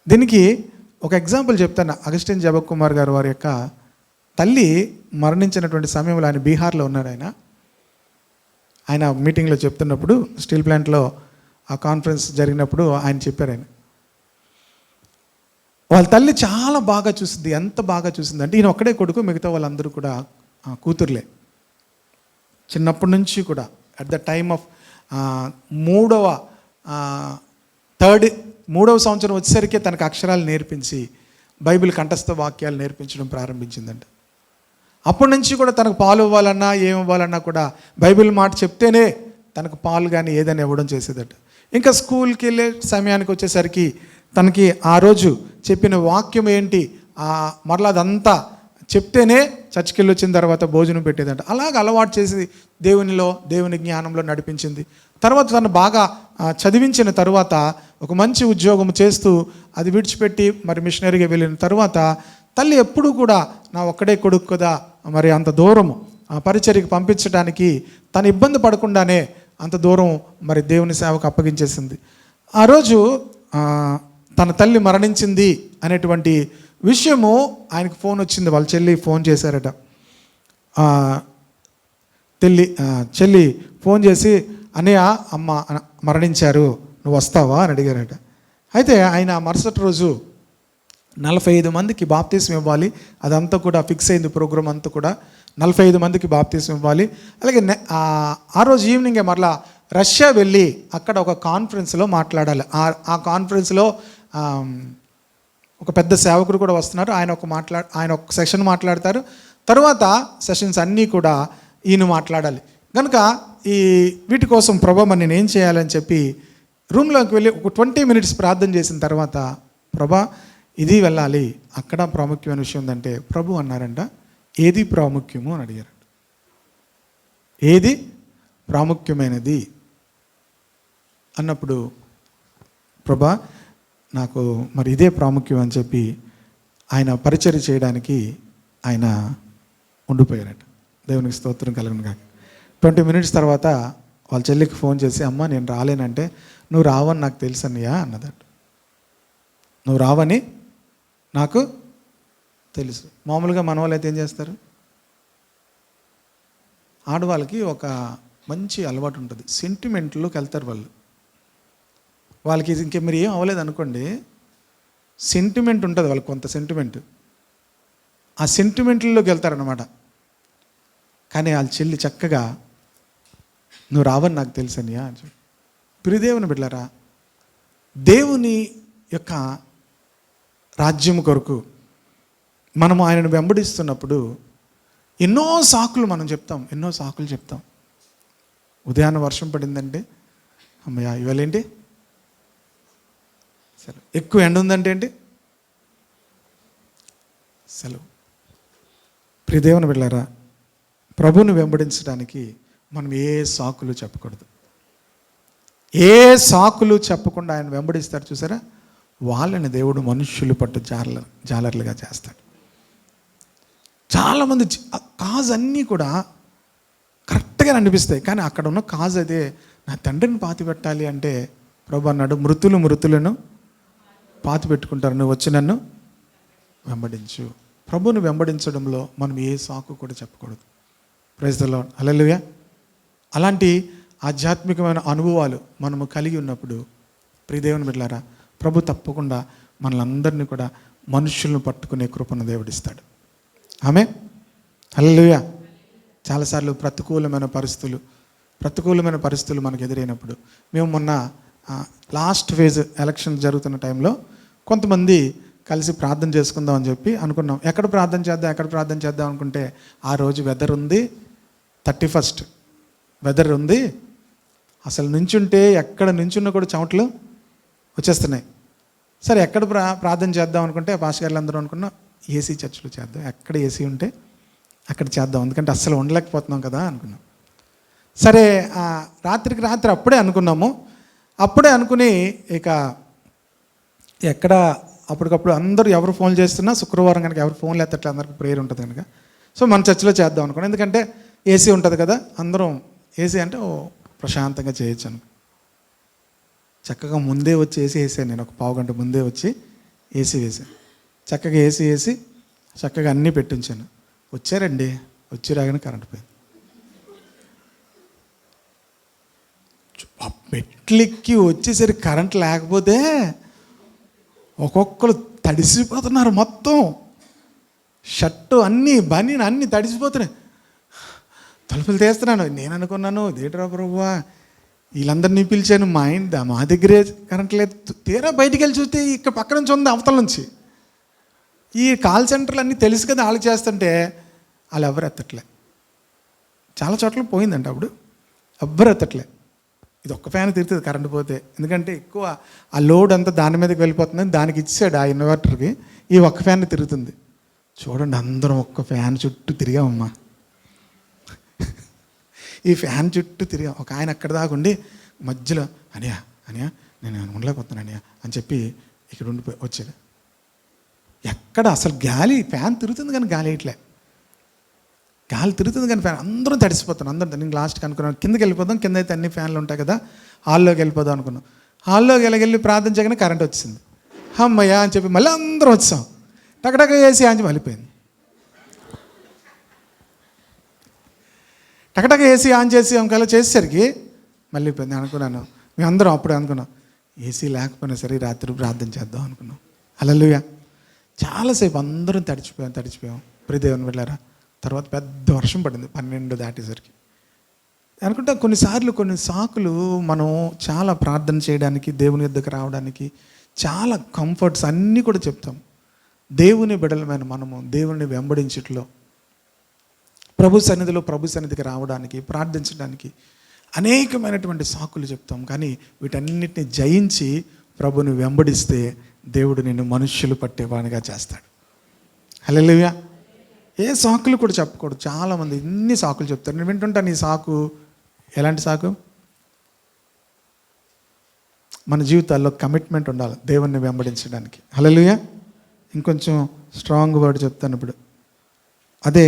దీనికి ఒక ఎగ్జాంపుల్ చెప్తాను. అగస్టిన్ జబక్ కుమార్ గారు వారి యొక్క తల్లి మరణించినటువంటి సమయంలో ఆయన బీహార్లో ఉన్నాడు. ఆయన మీటింగ్లో చెప్తున్నప్పుడు, స్టీల్ ప్లాంట్లో ఆ కాన్ఫరెన్స్ జరిగినప్పుడు ఆయన చెప్పారు, వాళ్ళ తల్లి చాలా బాగా చూసింది. ఎంత బాగా చూసింది అంటే, ఈయన ఒక్కడే కొడుకు, మిగతా వాళ్ళందరూ కూడా కూతుర్లే. చిన్నప్పటి నుంచి కూడా అట్ ద టైమ్ ఆఫ్ మూడవ సంవత్సరం వచ్చేసరికి తనకు అక్షరాలు నేర్పించి బైబిల్ కంఠస్థ వాక్యాలు నేర్పించడం ప్రారంభించిందంట. అప్పటి నుంచి కూడా తనకు పాలు ఇవ్వాలన్నా ఏమి ఇవ్వాలన్నా కూడా బైబిల్ మాట చెప్తేనే తనకు పాలు కానీ ఏదైనా ఇవ్వడం చేసేదట. ఇంకా స్కూల్కి వెళ్ళే సమయానికి వచ్చేసరికి తనకి ఆ రోజు చెప్పిన వాక్యం ఏంటి మరలా అదంతా చెప్తేనే చర్చికి వెళ్ళి వచ్చిన తర్వాత భోజనం పెట్టేదంట. అలాగ అలవాటు చేసి దేవుని జ్ఞానంలో నడిపించింది. తర్వాత తను బాగా చదివించిన తర్వాత ఒక మంచి ఉద్యోగం చేస్తూ అది విడిచిపెట్టి మరి మిషనరీగా వెళ్ళిన తర్వాత తల్లి ఎప్పుడూ కూడా నా ఒక్కడే కొడుకు కదా, మరి అంత దూరం పరిచర్యకి పంపించడానికి తను ఇబ్బంది పడకుండానే అంత దూరం మరి దేవుని సేవకు అప్పగించేసింది. ఆ రోజు తన తల్లి మరణించింది అనేటువంటి విషయము ఆయనకు ఫోన్ వచ్చింది. వాళ్ళ చెల్లి ఫోన్ చేశారట. చెల్లి ఫోన్ చేసి, అన్నయ్య అమ్మ మరణించారు, నువ్వు వస్తావా అని అడిగారట. అయితే ఆయన మరుసటి రోజు 45 మందికి బాప్తీసం ఇవ్వాలి, అదంతా కూడా ఫిక్స్ అయింది. ప్రోగ్రామ్ అంతా కూడా 45 మందికి బాప్తీసం ఇవ్వాలి. అలాగే ఆ రోజు ఈవినింగే మరలా రష్యా వెళ్ళి అక్కడ ఒక కాన్ఫరెన్స్లో మాట్లాడాలి. ఆ కాన్ఫరెన్స్లో ఒక పెద్ద సేవకుడు కూడా వస్తున్నారు. ఆయన ఒక సెషన్ మాట్లాడతారు. తర్వాత సెషన్స్ అన్నీ కూడా ఈయన మాట్లాడాలి. కనుక వీటి కోసం ప్రభు మరి నేను ఏం చేయాలని చెప్పి రూమ్లోకి వెళ్ళి ఒక 20 minutes ప్రార్థన చేసిన తర్వాత, ప్రభా ఇది వెళ్ళాలి, అక్కడ ప్రాముఖ్యమైన విషయం ఉందంటే ప్రభు అన్నారంట, ఏది ప్రాముఖ్యము అని అడిగారు. ఏది ప్రాముఖ్యమైనది అన్నప్పుడు, ప్రభా నాకు మరి ఇదే ప్రాముఖ్యం అని చెప్పి ఆయన పరిచర్య చేయడానికి ఆయన ఉండిపోయారట. దేవునికి స్తోత్రం కలుగును గాక. 20 minutes తర్వాత వాళ్ళ చెల్లికి ఫోన్ చేసి, అమ్మ నేను రాలేనంటే, నువ్వు రావని నాకు తెలుసు అన్నయ్య అన్నదట. నువ్వు రావని నాకు తెలుసు. మామూలుగా మన వాళ్ళు అయితే ఏం చేస్తారు, ఆడవాళ్ళకి ఒక మంచి అలవాటు ఉంటుంది, సెంటిమెంట్లోకి వెళ్తారు వాళ్ళకి ఇంకే మీరు ఏం అవ్వలేదు అనుకోండి, సెంటిమెంట్ ఉంటుంది వాళ్ళకి, కొంత సెంటిమెంట్, ఆ సెంటిమెంట్లలోకి వెళ్తారనమాట. కానీ వాళ్ళ చెల్లి చక్కగా నువ్వు రావని నాకు తెలుసు అనియా అని. ప్రియదేవుని బిడ్డలారా, దేవుని యొక్క రాజ్యం కొరకు మనము ఆయనను వెంబడిస్తున్నప్పుడు ఎన్నో సాకులు మనం చెప్తాం, ఎన్నో సాకులు చెప్తాం. ఉదయాన్నే వర్షం పడిందంటే అమ్మయ్య ఇవాళ ఏంటి, సెలవు. ఎక్కువ ఎండ ఉందంటే ఏంటి, సెలవు. ప్రియదేవుని బిడ్డలారా, ప్రభువుని వెంబడించడానికి మనం ఏ సాకులు చెప్పకూడదు. ఏ సాకులు చెప్పకుండా ఆయన వెంబడిస్తాడు చూసారా, వాళ్ళని దేవుడు మనుష్యులు పట్టు జాలర్లుగా చేస్తాడు. చాలామంది కాజ్ అన్నీ కూడా కరెక్ట్గా అనిపిస్తాయి, కానీ అక్కడ ఉన్న కాజ్ అదే, నా తండ్రిని పాతి పెట్టాలి అంటే ప్రభు అన్నాడు, మృతులను పాతి పెట్టుకుంటారు. నువ్వు వచ్చి నన్ను వెంబడించు. ప్రభువుని వెంబడించడంలో మనం ఏ సాకు కూడా చెప్పకూడదు. Praise the lord. హల్లెలూయా. అలాంటి ఆధ్యాత్మికమైన అనుభవాలు మనము కలిగి ఉన్నప్పుడు ప్రియదేవుని బిడ్డలారా, ప్రభు తప్పకుండా మనలందరినీ కూడా మనుషులను పట్టుకునే కృపను దేవుడిస్తాడు. ఆమేన్. హల్లెలూయా. చాలాసార్లు ప్రతికూలమైన పరిస్థితులు మనకు ఎదురైనప్పుడు, మేము మొన్న లాస్ట్ ఫేజ్ ఎలక్షన్ జరుగుతున్న టైంలో కొంతమంది కలిసి ప్రార్థన చేసుకుందాం అని చెప్పి అనుకున్నాం. ఎక్కడ ప్రార్థన చేద్దాం అనుకుంటే ఆ రోజు వెదర్ ఉంది, 31 వెదర్ ఉంది. అసలు నుంచుంటే ఎక్కడ నుంచున్నా కూడా చెమటలు వచ్చేస్తున్నాయి. సరే ఎక్కడ ప్రార్థన చేద్దాం అనుకుంటే పాస్టర్ గారు అందరూ అనుకున్నాం ఏసీ చర్చిలో చేద్దాం, ఎక్కడ ఏసీ ఉంటే అక్కడ చేద్దాం, ఎందుకంటే అస్సలు ఉండలేకపోతున్నాం కదా అనుకున్నాం. సరే రాత్రికి రాత్రి అప్పుడే అనుకుని ఇక ఎక్కడ అప్పటికప్పుడు అందరూ ఎవరు ఫోన్ చేస్తున్నా, శుక్రవారం కనుక ఎవరు ఫోన్లు ఎత్తట్లే, అందరికి ప్రేయర్ ఉంటుంది కనుక సో మన చర్చిలో చేద్దాం అనుకున్నాం. ఎందుకంటే ఏసీ ఉంటుంది కదా, అందరం ఏసీ అంటే ప్రశాంతంగా చేయొచ్చు అని చక్కగా ముందే వచ్చి ఏసీ వేసాను. నేను ఒక పావు గంట ముందే వచ్చి ఏసీ వేసాను. చక్కగా ఏసీ వేసి చక్కగా అన్నీ పెట్టించాను. వచ్చారండి, వచ్చి రాగానే కరెంట్ పోయింది. మెట్లెక్కి వచ్చేసరికి కరెంట్ లేకపోతే ఒక్కొక్కరు తడిసిపోతున్నారు. మొత్తం షర్టు అన్నీ బనీన్ అన్నీ తడిసిపోతున్నాయి. తలుపులు తీస్తున్నాను. నేను అనుకున్నాను ఇదేంట్రా ప్రభువా, వీళ్ళందరినీ పిలిచాను, మా దగ్గరే కరెంట్ లేదు. తీరా బయటికి వెళ్ళి చూస్తే ఇక్కడ పక్క నుంచి ఉంది, అవతల నుంచి. ఈ కాల్ సెంటర్లు అన్నీ తెలుసు కదా వాళ్ళు చేస్తుంటే వాళ్ళు ఎవరు ఎత్తట్లే. చాలా చోట్ల పోయిందంట అప్పుడు, ఎవ్వరు ఎత్తట్లే. ఇది ఒక్క ఫ్యాన్ తిరుగుతుంది కరెంట్ పోతే, ఎందుకంటే ఎక్కువ ఆ లోడ్ అంతా దాని మీదకి వెళ్ళిపోతుందని దానికి ఇచ్చాడు ఆ ఇన్వర్టర్కి. ఈ ఒక్క ఫ్యాన్ తిరుగుతుంది. చూడండి, అందరం ఒక్క ఫ్యాన్ చుట్టూ తిరిగామమ్మా. ఈ ఫ్యాన్ చుట్టూ తిరిగాం. ఒక ఆయన అక్కడ దాకుండి మధ్యలో అనియా నేను ఉండలేకపోతున్నాను అనియా అని చెప్పి ఇక్కడ ఉండిపోయి వచ్చాడు. ఎక్కడ అసలు ఫ్యాన్ తిరుగుతుంది కానీ గాలి తిరుగుతుంది కానీ ఫ్యాన్ అందరం తడిసిపోతాను. నేను లాస్ట్కి అనుకున్నాను కిందకి వెళ్ళిపోదాం, కింద అయితే అన్ని ఫ్యాన్లు ఉంటాయి కదా, హాల్లోకి వెళ్ళిపోదాం అనుకున్నాం. హాల్లోకి వెళ్ళి ప్రార్థన చేయగానే కరెంట్ వచ్చింది. అమ్మయ్యా అని చెప్పి మళ్ళీ అందరం వచ్చాం. టకటక వేసి ఆంచి మళ్ళీపోయింది. టకటక ఏసీ ఆన్ చేసి ఇంకలా చేసేసరికి మళ్ళీ పోయింది. అనుకున్నాను మేమందరం అప్పుడే అనుకున్నాం ఏసీ లేకపోయినా సరే రాత్రి ప్రార్థన చేద్దాం అనుకున్నాం. హల్లెలూయా. చాలాసేపు అందరం తడిచిపోయాం. ప్రియదేవుని వెళ్ళారా. తర్వాత పెద్ద వర్షం పడింది 12 దాటేసరికి. అనుకుంటా కొన్ని సాకులు మనం చాలా ప్రార్థన చేయడానికి, దేవుని యొద్దకు రావడానికి చాలా కంఫర్ట్స్ అన్నీ కూడా చెప్తాం. దేవుని బిడ్డలమైన మనము దేవుని వెంబడించట్లో ప్రభు సన్నిధికి రావడానికి, ప్రార్థించడానికి అనేకమైనటువంటి సాకులు చెప్తాం. కానీ వీటన్నిటిని జయించి ప్రభుని వెంబడిస్తే దేవుడు నిన్ను మనుష్యులు పట్టేవానిగా చేస్తాడు. హల్లెలూయా. ఏ సాకులు కూడా చెప్పకూడదు. చాలామంది ఇన్ని సాకులు చెప్తారు. నేను వింటుంటాను. ఈ సాకు ఎలాంటి సాకు? మన జీవితాల్లో కమిట్మెంట్ ఉండాలి దేవుణ్ణి వెంబడించడానికి. హల్లెలూయా. ఇంకొంచెం స్ట్రాంగ్ వర్డ్ చెప్తాను ఇప్పుడు. అదే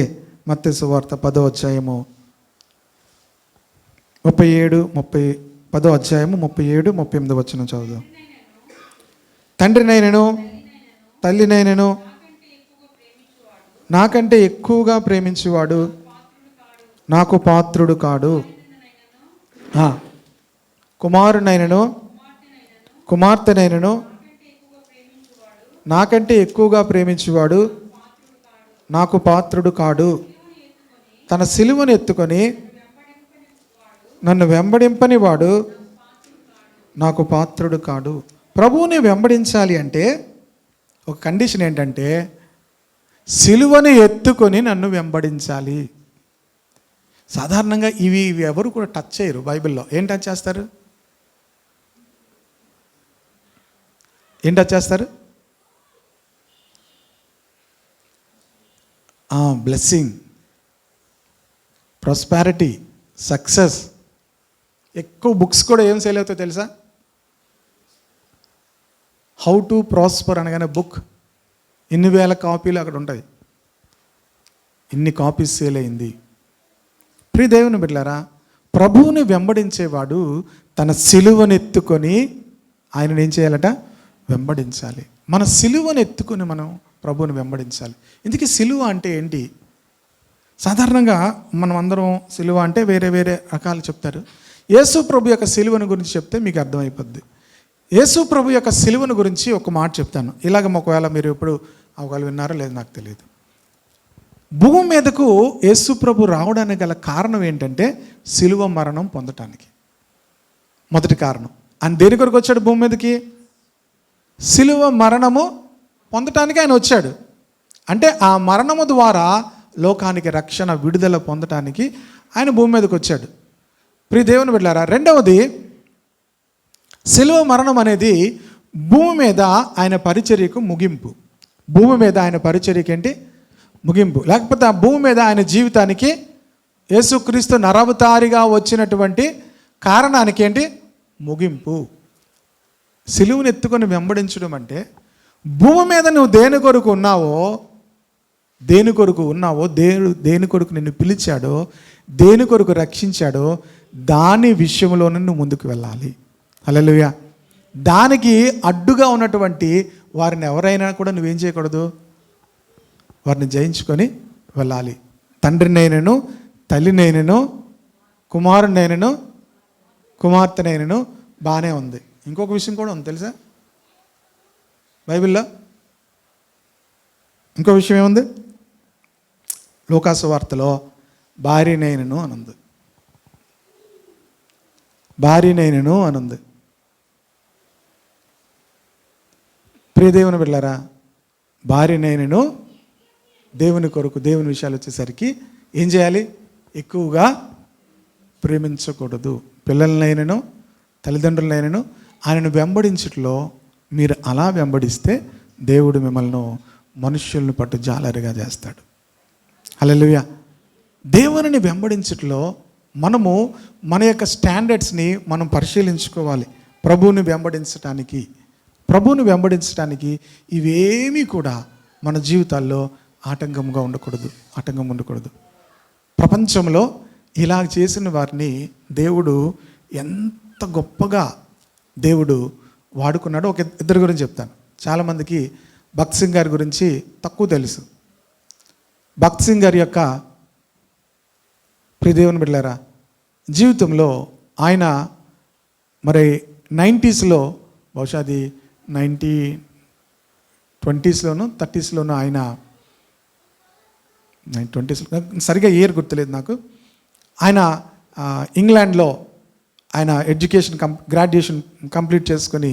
మత్తయి సువార్త 10వ అధ్యాయము 37 వచనం చదువుదాం. తండ్రినైనను తల్లినైనను నాకంటే ఎక్కువగా ప్రేమించువాడు నాకు పాత్రుడు కాడు. కుమారునైనను కుమార్తెనైనను నాకంటే ఎక్కువగా ప్రేమించువాడు నాకు పాత్రుడు కాడు. తన సిలువను ఎత్తుకొని నన్ను వెంబడింపని వాడు నాకు పాత్రుడు కాడు. ప్రభువుని వెంబడించాలి అంటే ఒక కండిషన్ ఏంటంటే సిలువను ఎత్తుకొని నన్ను వెంబడించాలి. సాధారణంగా ఇవి ఎవరు కూడా టచ్ చేయరు బైబిల్లో. ఏం టచ్ చేస్తారు? Blessing, prosperity, success. ఎక్కువ బుక్స్ కూడా ఏం సేల్ అవుతాయో తెలుసా? హౌ టు ప్రాస్పర్ అనగానే బుక్ ఇన్ని వేల కాపీలు అక్కడ ఉంటాయి. ఇన్ని కాపీస్ సేల్ అయింది. ప్రియ దేవుని బిడ్డలారా, ప్రభువుని వెంబడించేవాడు తన సిలువనెత్తుకొని ఆయనను ఏం చేయాలట? వెంబడించాలి. మన సిలువను ఎత్తుకుని మనం ప్రభువుని వెంబడించాలి. ఇందుకే సిలువ అంటే ఏంటి? సాధారణంగా మనం అందరం సిలువ అంటే వేరే వేరే రకాలు చెప్తారు. యేసు ప్రభు యొక్క సిలువను గురించి చెప్తే మీకు అర్థమైపోద్ది. యేసు ప్రభు యొక్క సిలువను గురించి ఒక మాట చెప్తాను. ఇలాగ ఒకవేళ మీరు ఎప్పుడు అవగాహన విన్నారో లేదో నాకు తెలియదు. భూమి మీదకు యేసు ప్రభు రావడానికి గల కారణం ఏంటంటే సిలువ మరణం పొందటానికి. మొదటి కారణం. ఆయన దేని కొరకు వచ్చాడు భూమి మీదకి? సిలువ మరణము పొందటానికి ఆయన వచ్చాడు. అంటే ఆ మరణము ద్వారా లోకానికి రక్షణ, విడుదల పొందటానికి ఆయన భూమి మీదకి వచ్చాడు. ప్రియ దేవుని బిడ్డలారా, రెండవది, సిలువ మరణం అనేది భూమి మీద ఆయన పరిచర్యకు ముగింపు. భూమి మీద ఆయన పరిచర్యకి ఏంటి? ముగింపు. లేకపోతే ఆ భూమి మీద ఆయన జీవితానికి యేసుక్రీస్తు నరవతారిగా వచ్చినటువంటి కారణానికి ఏంటి? ముగింపు. సిలువను ఎత్తుకొని వెంబడించడం అంటే భూమి మీద నువ్వు దేని కొరకు ఉన్నావో, దేని కొరకు ఉన్నావో, దేని కొరకు నిన్ను పిలిచాడో, దేని కొరకు రక్షించాడో దాని విషయంలోనే నువ్వు ముందుకు వెళ్ళాలి. హల్లెలూయా. దానికి అడ్డుగా ఉన్నటువంటి వారిని ఎవరైనా కూడా నువ్వేం చేయకూడదు? వారిని జయించుకొని వెళ్ళాలి. తండ్రినైనను, తల్లినైనను, కుమారునైనను, కుమార్తెనైనను బాగానే ఉంది. ఇంకొక విషయం కూడా ఉంది తెలుసా బైబిల్లో? ఇంకో విషయం ఏముంది? లూకాసు వార్తలో భార్యనైనను అనుంది. భార్యనైనను అనుంది. ప్రియదేవుని బిడ్డలారా, భార్యనైనను దేవుని కొరకు, దేవుని విషయాలు వచ్చేసరికి ఏం చేయాలి? ఎక్కువగా ప్రేమించకూడదు. పిల్లలనైనను, తల్లిదండ్రులనైనను ఆయనను వెంబడించట్లో మీరు అలా వెంబడిస్తే దేవుడు మిమ్మల్ని మనుష్యులను పట్టు జాలరిగా చేస్తాడు. హల్లెలూయా. దేవునిని వెంబడించట్లో మనము మన యొక్క స్టాండర్డ్స్ని మనం పరిశీలించుకోవాలి. ప్రభువుని వెంబడించడానికి ఇవేమీ కూడా మన జీవితాల్లో ఆటంకంగా ఉండకూడదు. ప్రపంచంలో ఇలా చేసిన వారిని దేవుడు ఎంత గొప్పగా దేవుడు వాడుకున్నాడో ఒక ఇద్దరు గురించి చెప్తాను. చాలామందికి భగత్ సింగ్ గారి గురించి తక్కువ తెలుసు. భగత్ సింగ్ గారి యొక్క, ప్రియదేవుని బిడ్డలారా, జీవితంలో ఆయన మరి 90s బహుశా అది 2020లోనూ 30sలోనూ ఆయన 20s సరిగా ఇయర్ గుర్తులేదు నాకు. ఆయన ఇంగ్లాండ్లో ఆయన గ్రాడ్యుయేషన్ కంప్లీట్ చేసుకొని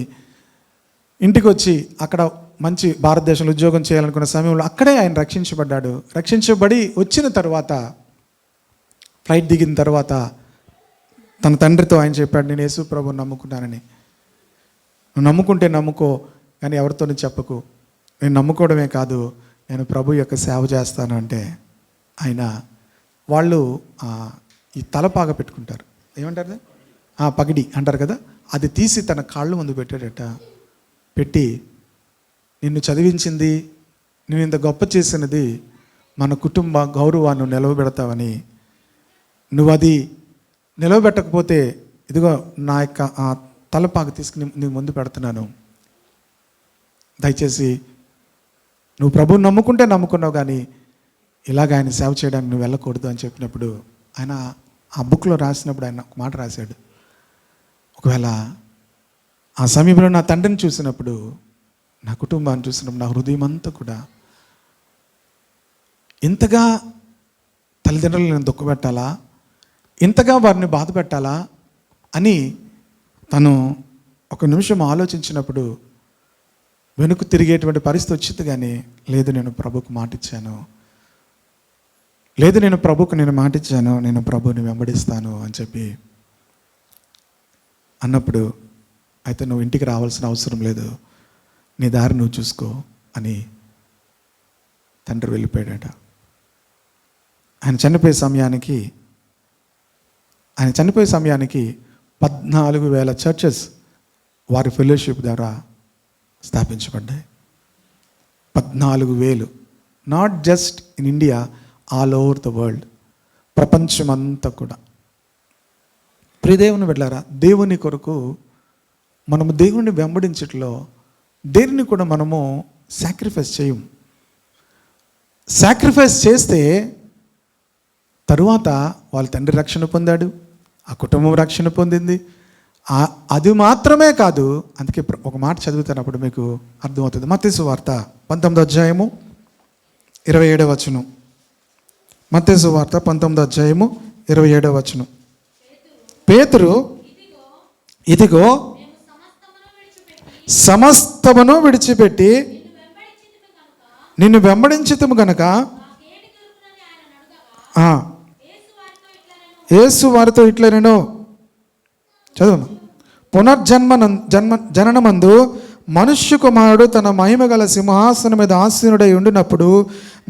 ఇంటికి వచ్చి అక్కడ మంచి భారతదేశంలో ఉద్యోగం చేయాలనుకున్న సమయంలో అక్కడే ఆయన రక్షించబడి వచ్చిన తర్వాత, ఫ్లైట్ దిగిన తర్వాత తన తండ్రితో ఆయన చెప్పాడు, నేను యేసు ప్రభువుని నమ్ముకున్నానని. నువ్వు నమ్ముకుంటే నమ్ముకో, కానీ ఎవరితోనూ చెప్పకు. నేను నమ్ముకోవడమే కాదు, నేను ప్రభు యొక్క సేవ చేస్తాను అంటే వాళ్ళు ఈ తలపాగ పెట్టుకుంటారు, ఏమంటారు, పగిడి అంటారు కదా, అది తీసి తన కాళ్ళు ముందు పెట్టాడట. పెట్టి, నిన్ను చదివించింది, నేను ఇంత గొప్ప చేసినది మన కుటుంబ గౌరవాన్ని నిలవబెడతావని, నువ్వు అది నిలవబెట్టకపోతే ఇదిగో నా యొక్క ఆ తలపాగ తీసుకుని నీ ముందు పెడుతున్నాను, దయచేసి నువ్వు ప్రభువుని నమ్ముకుంటే నమ్ముకున్నావు, కానీ ఇలాగ ఆయన సేవ చేయడానికి నువ్వు వెళ్ళకూడదు అని చెప్పినప్పుడు ఆయన ఆ బుక్లో రాసినప్పుడు ఆయన ఒక మాట రాశాడు, ఒకవేళ ఆ సమయంలో నా తండ్రిని చూసినప్పుడు, నా కుటుంబాన్ని చూసినప్పుడు నా హృదయం అంతా కూడా ఇంతగా తల్లిదండ్రులను నేను దుఃఖపెట్టాలా, ఇంతగా వారిని బాధ పెట్టాలా అని తను ఒక నిమిషం ఆలోచించినప్పుడు వెనుక తిరిగేటువంటి పరిస్థితి వచ్చింది. కానీ లేదు, నేను ప్రభువుకు మాటిచ్చాను, నేను ప్రభువుని వెంబడిస్తాను అని చెప్పి అన్నప్పుడు, అయితే నువ్వు ఇంటికి రావాల్సిన అవసరం లేదు, నీ దారి నువ్వు చూసుకో అని తండ్రి వెళ్ళిపోయాడట. ఆయన చనిపోయే సమయానికి 14,000 చర్చెస్ వారి ఫెలోషిప్ ద్వారా స్థాపించబడ్డాయి. 14,000, not just in India, all over the world, ప్రపంచమంతా కూడా. ప్రియదేవుని బిడ్డలారా, దేవుని కొరకు మనము దేవుని వెంబడించట్లో దేనిని కూడా మనము సాక్రిఫైస్ చేయం. సాక్రిఫైస్ చేస్తే తరువాత వాళ్ళ తండ్రి రక్షణ పొందాడు, ఆ కుటుంబం రక్షణ పొందింది. అది మాత్రమే కాదు, అందుకే ఒక మాట చదువుతాను, అప్పుడు మీకు అర్థమవుతుంది. మత్తయి సువార్త 19వ అధ్యాయము 27వ వచనం. మత్తయి సువార్త 19వ అధ్యాయము 27వ వచనం. పేతురు, ఇదిగో సమస్తమును విడిచిపెట్టి నిన్ను వెంబడించితము గనక యేసు వారితో ఇట్లనెను. చదువు. జననమందు మనుష్య కుమారుడు తన మహిమ గల సింహాసనం మీద ఆసీనుడై ఉండినప్పుడు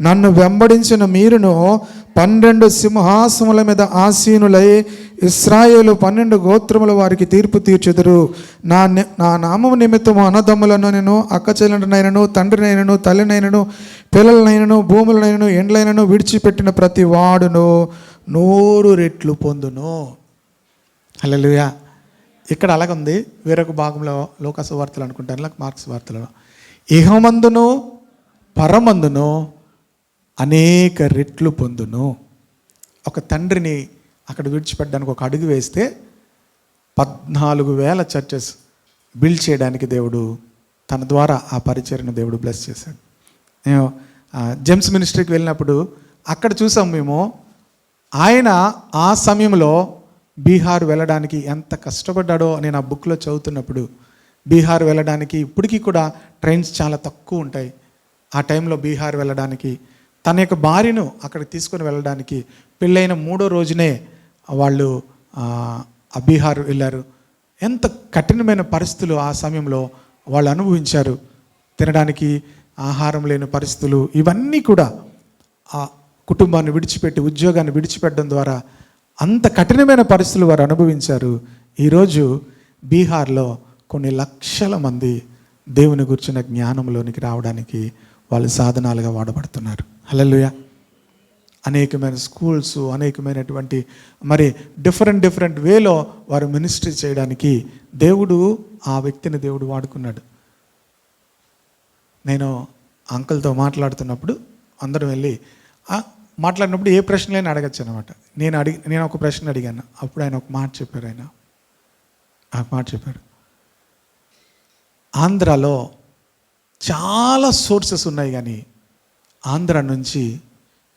నన్ను వెంబడించిన మీరును 12 సింహాసనముల మీద ఆసీనులై ఇశ్రాయేలు 12 గోత్రముల వారికి తీర్పు తీర్చుదురు. నా నామము నిమిత్తము అన్నదమ్ములను నేను, అక్క చెల్లెండ్రనైనను, తండ్రినైనను, తల్లినైనను, పిల్లలనైనను, భూములనైనను, ఎండ్లైనను విడిచిపెట్టిన ప్రతి వాడును 100 రెట్లు పొందును. హల్లెలూయా. ఇక్కడ అలాగుంది. వేరొక భాగంలో లోకాసు వార్తలు అనుకుంటాను, లేక మార్క్స్ వార్తలలో, ఇహమందును పరమందును అనేక రెట్లు పొందును. ఒక తండ్రిని అక్కడ విడిచిపెట్టడానికి ఒక అడుగు వేస్తే 14,000 చర్చెస్ బిల్డ్ చేయడానికి దేవుడు తన ద్వారా ఆ పరిచర్ను దేవుడు బ్లెస్ చేశాడు. నేను జెమ్స్ మినిస్ట్రీకి వెళ్ళినప్పుడు అక్కడ చూసాం మేము. ఆయన ఆ సమయంలో బీహార్ వెళ్ళడానికి ఎంత కష్టపడ్డాడో నేను ఆ బుక్లో చదువుతున్నప్పుడు. బీహార్ వెళ్ళడానికి ఇప్పటికీ కూడా ట్రైన్స్ చాలా తక్కువ ఉంటాయి. ఆ టైంలో బీహార్ వెళ్ళడానికి, తన యొక్క భార్యను అక్కడికి తీసుకొని వెళ్ళడానికి పెళ్ళైన 3వ రోజునే వాళ్ళు ఆ బీహార్ వెళ్ళారు. ఎంత కఠినమైన పరిస్థితులు ఆ సమయంలో వాళ్ళు అనుభవించారు. తినడానికి ఆహారం లేని పరిస్థితులు, ఇవన్నీ కూడా ఆ కుటుంబాన్ని విడిచిపెట్టి, ఉద్యోగాన్ని విడిచిపెట్టడం ద్వారా అంత కఠినమైన పరిస్థితులు వారు అనుభవించారు. ఈరోజు బీహార్లో కొన్ని లక్షల మంది దేవుని గురించిన జ్ఞానంలోనికి రావడానికి వాళ్ళు సాధనాలుగా వాడబడుతున్నారు. హల్లెలూయా. అనేకమైన స్కూల్స్, అనేకమైనటువంటి మరి డిఫరెంట్ వేలో వారు మినిస్ట్రీ చేయడానికి దేవుడు ఆ వ్యక్తిని దేవుడు వాడుకున్నాడు. నేను అంకుల్తో మాట్లాడుతున్నప్పుడు అందరం వెళ్ళి మాట్లాడినప్పుడు ఏ ప్రశ్నలైనా అడగచ్చు అనమాట. నేను ఒక ప్రశ్న అడిగాను. అప్పుడు ఆయన ఒక మాట చెప్పారు. ఆయన ఆ మాట చెప్పారు, ఆంధ్రాలో చాలా సోర్సెస్ ఉన్నాయి, కానీ ఆంధ్ర నుంచి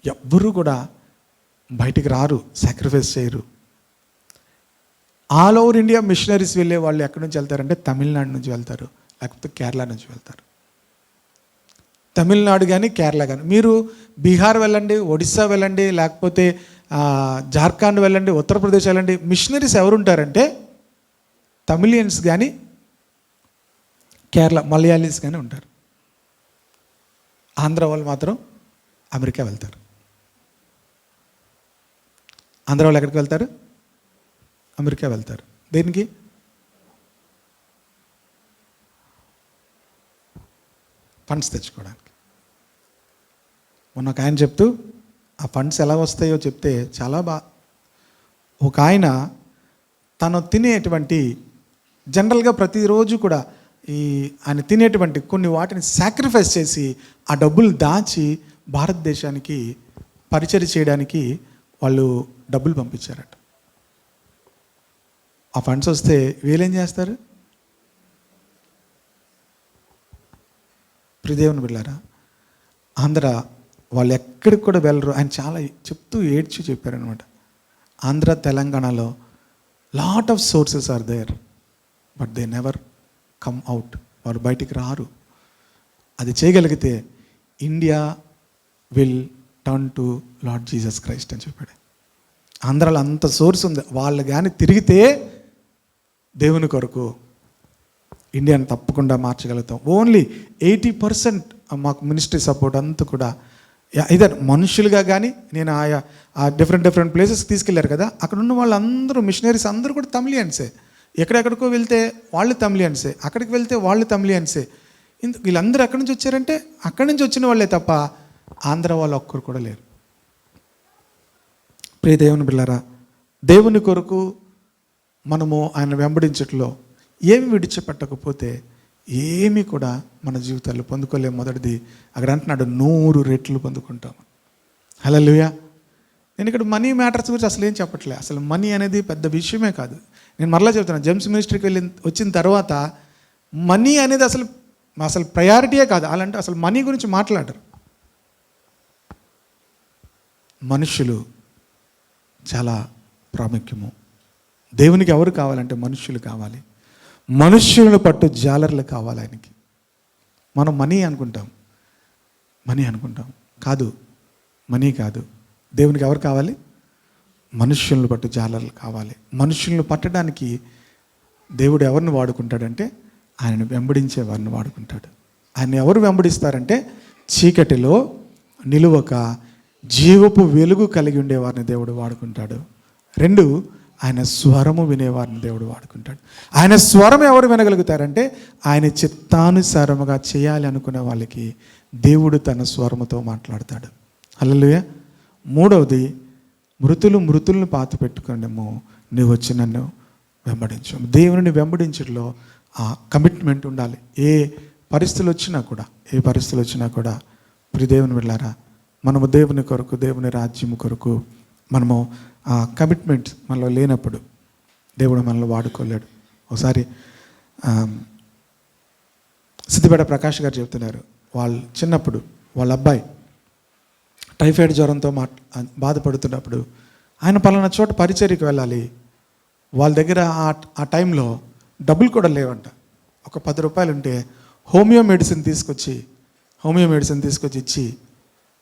ఎవ్వరూ కూడా బయటికి రారు, సాక్రిఫైస్ చేయరు. ఆల్ ఓవర్ ఇండియా మిషనరీస్ వెళ్ళే వాళ్ళు ఎక్కడి నుంచి వెళ్తారంటే తమిళనాడు నుంచి వెళ్తారు, లేకపోతే కేరళ నుంచి వెళ్తారు. తమిళనాడు కానీ కేరళ కానీ. మీరు బీహార్ వెళ్ళండి, ఒడిస్సా వెళ్ళండి, లేకపోతే జార్ఖండ్ వెళ్ళండి, ఉత్తరప్రదేశ్ వెళ్ళండి, మిషనరీస్ ఎవరు ఉంటారంటే తమిళియన్స్ కానీ కేరళ మలయాళీస్ కానీ ఉంటారు. ఆంధ్ర వాళ్ళు మాత్రం అమెరికా వెళ్తారు. ఆంధ్ర వాళ్ళు ఎక్కడికి వెళ్తారు? అమెరికా వెళ్తారు. దేనికి? ఫండ్స్ తెచ్చుకోవడానికి. మొన్న ఒక ఆయన చెప్తూ ఆ ఫండ్స్ ఎలా వస్తాయో చెప్తే చాలా ఒక ఆయన తను తినేటువంటి జనరల్గా ప్రతిరోజు కూడా ఆయన తినేటువంటి కొన్ని వాటిని సాక్రిఫైస్ చేసి ఆ డబ్బులు దాచి భారతదేశానికి పరిచర్య చేయడానికి వాళ్ళు డబ్బులు పంపించారట. ఆ ఫండ్స్ వస్తే వీళ్ళేం చేస్తారు? ప్రియదేవుని బిడ్డలారా, ఆంధ్ర వాళ్ళు ఎక్కడికి కూడా వెళ్ళరు. ఆయన చాలా చెప్తూ ఏడ్చి చెప్పారనమాట. ఆంధ్ర తెలంగాణలో lot of sources are there, but they never come out. వారు బయటికి రారు. అది చేయగలిగితే India will turn to Lord Jesus Christ అని చెప్పాడు. ఆంధ్రాలో అంత సోర్స్ ఉంది. వాళ్ళు కానీ తిరిగితే దేవుని కొరకు ఇండియాని తప్పకుండా మార్చగలుగుతాం. ఓన్లీ 80% మాకు మినిస్ట్రీ సపోర్ట్ అంతా కూడా ఇదర్ మనుషులుగా కానీ, నేను ఆ డిఫరెంట్ ప్లేసెస్కి తీసుకెళ్లారు కదా, అక్కడ ఉన్న వాళ్ళందరూ మిషనరీస్ అందరూ కూడా తమిళియన్సే. ఎక్కడెక్కడికో వెళ్తే వాళ్ళు తమిళియన్సే, అక్కడికి వెళ్తే వాళ్ళు తమిళియన్సే. వీళ్ళందరూ ఎక్కడి నుంచి వచ్చారంటే అక్కడి నుంచి వచ్చిన వాళ్ళే తప్ప ఆంధ్ర వాళ్ళు ఒక్కరు కూడా లేరు. ప్రియ దేవుని బిడ్డలారా, దేవుని కొరకు మనము ఆయన వెంబడించట్లో ఏమి విడిచిపెట్టకపోతే ఏమీ కూడా మన జీవితాల్లో పొందుకోలేము. మొదటిది అక్కడ అంటున్నాడు 100 రెట్లు పొందుకుంటాం. హల్లెలూయా. నేను ఇక్కడ మనీ మ్యాటర్స్ గురించి అసలు ఏం చెప్పట్లే. అసలు మనీ అనేది పెద్ద విషయమే కాదు. నేను మరలా చెప్తున్నాను, జెమ్స్ మినిస్ట్రీకి వచ్చిన తర్వాత మనీ అనేది అసలు ప్రయారిటీయే కాదు. అలాంటి అసలు మనీ గురించి మాట్లాడరు. మనుషులు చాలా ప్రాముఖ్యము. దేవునికి ఎవరు కావాలంటే మనుషులు కావాలి. మనుష్యులను పట్టు జాలర్లు కావాలి ఆయనకి. మనం మనీ అనుకుంటాం కాదు, మనీ కాదు. దేవునికి ఎవరు కావాలి? మనుష్యులను పట్టు జాలర్లు కావాలి. మనుష్యులను పట్టడానికి దేవుడు ఎవరిని వాడుకుంటాడంటే ఆయనను వెంబడించే వారిని వాడుకుంటాడు. ఆయన ఎవరు వెంబడిస్తారంటే చీకటిలో నిలువక జీవపు వెలుగు కలిగి ఉండేవారిని దేవుడు వాడుకుంటాడు. 2, ఆయన స్వరము వినేవారిని దేవుడు వాడుకుంటాడు. ఆయన స్వరం ఎవరు వినగలుగుతారంటే ఆయన చిత్తానుసారముగా చేయాలి అనుకునే వాళ్ళకి దేవుడు తన స్వరముతో మాట్లాడతాడు. హల్లెలూయా. 3వది, మృతులను పాతి పెట్టుకునేమో నువ్వు వచ్చి నన్ను వెంబడించు. దేవుని వెంబడించడంలో ఆ కమిట్మెంట్ ఉండాలి. ఏ పరిస్థితులు వచ్చినా కూడా ప్రియ దేవుని వెళ్ళారా, మనము దేవుని కొరకు, దేవుని రాజ్యం కొరకు మనము ఆ కమిట్మెంట్ మనలో లేనప్పుడు దేవుడు మనల్ని వాడుకోలేడు. ఒకసారి సిద్దిపేట ప్రకాష్ గారు చెప్తున్నారు, వాళ్ళు చిన్నప్పుడు వాళ్ళ అబ్బాయి టైఫాయిడ్ జ్వరంతో బాధపడుతున్నప్పుడు ఆయన పలానా చోట పరిచర్యకి వెళ్ళాలి. వాళ్ళ దగ్గర ఆ టైంలో డబ్బులు కూడా లేవంట. ఒక 10 రూపాయలు ఉంటే హోమియో మెడిసిన్ తీసుకొచ్చి ఇచ్చి,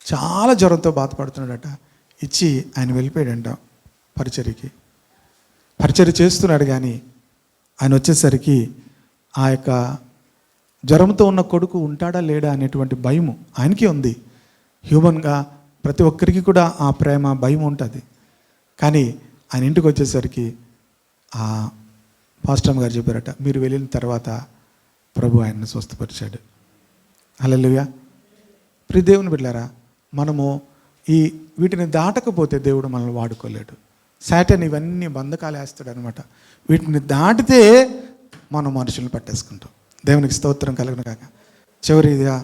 చాలా జ్వరంతో బాధపడుతున్నాడట, ఇచ్చి ఆయన వెళ్ళిపోయాడంట పరిచర్య చేస్తున్నాడు. కానీ ఆయన వచ్చేసరికి ఆ యొక్క జ్వరంతో ఉన్న కొడుకు ఉంటాడా లేడా అనేటువంటి భయము ఆయనకి ఉంది. హ్యూమన్గా ప్రతి ఒక్కరికి కూడా ఆ ప్రేమ, భయం ఉంటుంది. కానీ ఆయన ఇంటికి వచ్చేసరికి ఆ పాస్టర్ గారు చెప్పారట, మీరు వెళ్ళిన తర్వాత ప్రభు ఆయన్ని స్వస్థపరిచాడు. హల్లెలూయా. ప్రియ దేవుని బిడ్డలారా, మనము వీటిని దాటకపోతే దేవుడు మనల్ని వాడుకోలేడు. సాటన్ ఇవన్నీ బంధకాలు వేస్తాడు అనమాట. వీటిని దాటితే మనం మనుషులను పట్టేసుకుంటాం. దేవునికి స్తోత్రం కలుగును కాక. చివరిగా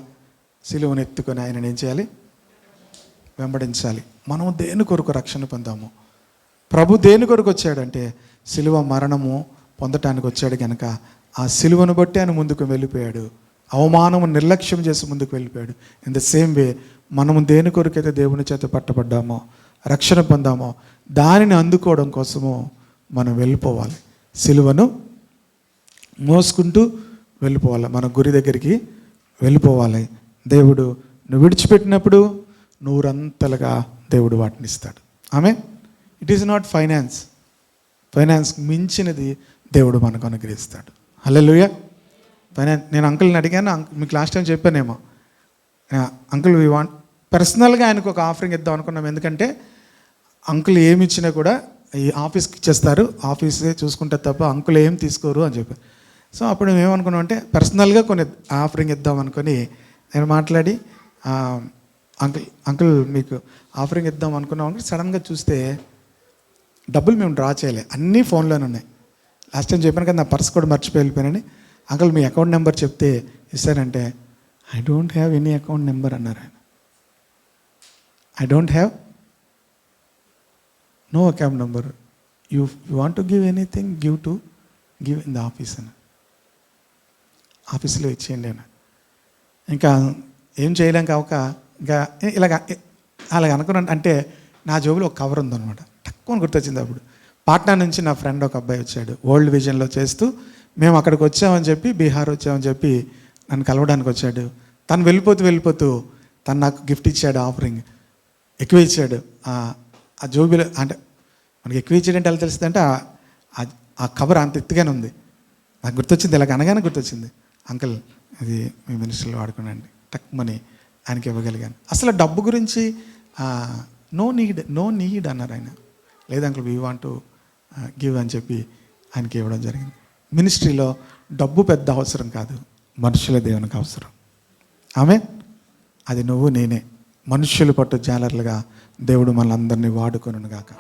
సిలువను ఎత్తుకొని ఆయనను ఏం చేయాలి? వెంబడించాలి. మనం దేని కొరకు రక్షణ పొందాము? ప్రభు దేని కొరకు వచ్చాడంటే సిలువ మరణము పొందటానికి వచ్చాడు కనుక ఆ సిలువను బట్టి ఆయన ముందుకు వెళ్ళిపోయాడు. అవమానము నిర్లక్ష్యం చేసి ముందుకు వెళ్ళిపోయాడు. ఇన్ ద సేమ్ వే మనము దేని కొరకైతే దేవుని చేత పట్టబడ్డామో, రక్షణ పొందామో, దానిని అందుకోవడం కోసము మనం వెళ్ళిపోవాలి. సిలువను మోసుకుంటూ వెళ్ళిపోవాలి. మన గురి దగ్గరికి వెళ్ళిపోవాలి. దేవుడు నువ్వు విడిచిపెట్టినప్పుడు నూరంతలుగా దేవుడు వాటిని ఇస్తాడు. Amen. It is not finance మించినది దేవుడు మనకు అనుగ్రహిస్తాడు. హల్లెలూయా. నేను అంకుల్ని అడిగాను, మీకు లాస్ట్ టైం చెప్పానేమో, అంకుల్ వీ వాంట్ పర్సనల్గా ఆయనకు ఒక ఆఫరింగ్ ఇద్దాం అనుకున్నాం. ఎందుకంటే అంకుల్ ఏమి ఇచ్చినా కూడా ఈ ఆఫీస్కి ఇచ్చేస్తారు, ఆఫీసే చూసుకుంటే తప్ప అంకుల్ ఏం తీసుకోరు అని చెప్పారు. సో అప్పుడు మేము ఏమనుకున్నాం అంటే పర్సనల్గా కొన్ని ఆఫరింగ్ ఇద్దాం అనుకొని నేను మాట్లాడి అంకుల్ మీకు ఆఫరింగ్ ఇద్దాం అనుకున్నాం. సడన్గా చూస్తే డబ్బులు మేము డ్రా చేయలే, అన్నీ ఫోన్లోనే ఉన్నాయి. లాస్ట్ టైం చెప్పాను కదా, నా పర్స్ కూడా మర్చిపోయి వెళ్ళిపోయానని. అంకుల్ మీ అకౌంట్ నెంబర్ చెప్తే ఇస్తారంటే I don't have any account number అన్నారు ఆయన. I don't have no account number. You want to give anything give in the office అని, ఆఫీస్లో ఇచ్చేయండి అని. ఇంకా ఏం చేయలేక ఇంకా అలాగ అనుకున్నాను. అంటే నా జోబులో ఒక కవర్ ఉందన్నమాట. తక్కువ గుర్తొచ్చింది. అప్పుడు పాట్నా నుంచి నా ఫ్రెండ్ ఒక అబ్బాయి వచ్చాడు, వరల్డ్ విజన్లో చేస్తూ. మేము అక్కడికి వచ్చామని చెప్పి, బీహార్ వచ్చామని చెప్పి నన్ను కలవడానికి వచ్చాడు. తను వెళ్ళిపోతూ తను నాకు గిఫ్ట్ ఇచ్చాడు, ఆఫరింగ్ ఎక్కువ ఇచ్చాడు. ఆ జోబీలో అంటే మనకి ఎక్కువ ఇచ్చాడంటే ఎలా తెలుస్తుంది అంటే ఆ కవర్ అంత ఎత్తుగానే ఉంది. నాకు గుర్తొచ్చింది, ఇలాగ అనగానే గుర్తొచ్చింది, అంకుల్ ఇది మీ మినిస్టర్లో వాడుకున్నాండి, టక్ మనీ ఆయనకి ఇవ్వగలిగాను. అసలు డబ్బు గురించి నో నీడ్ అన్నారు ఆయన. లేదు uncle we want to give అని చెప్పి ఆయనకి ఇవ్వడం జరిగింది. మినిస్ట్రీలో డబ్బు పెద్ద అవసరం కాదు, మనుషుల దేవునికి అవసరం. ఆమె అది నువ్వు నేనే మనుష్యులు పట్టు జాలర్లుగా దేవుడు మనందరినీ వాడుకొనుగాక.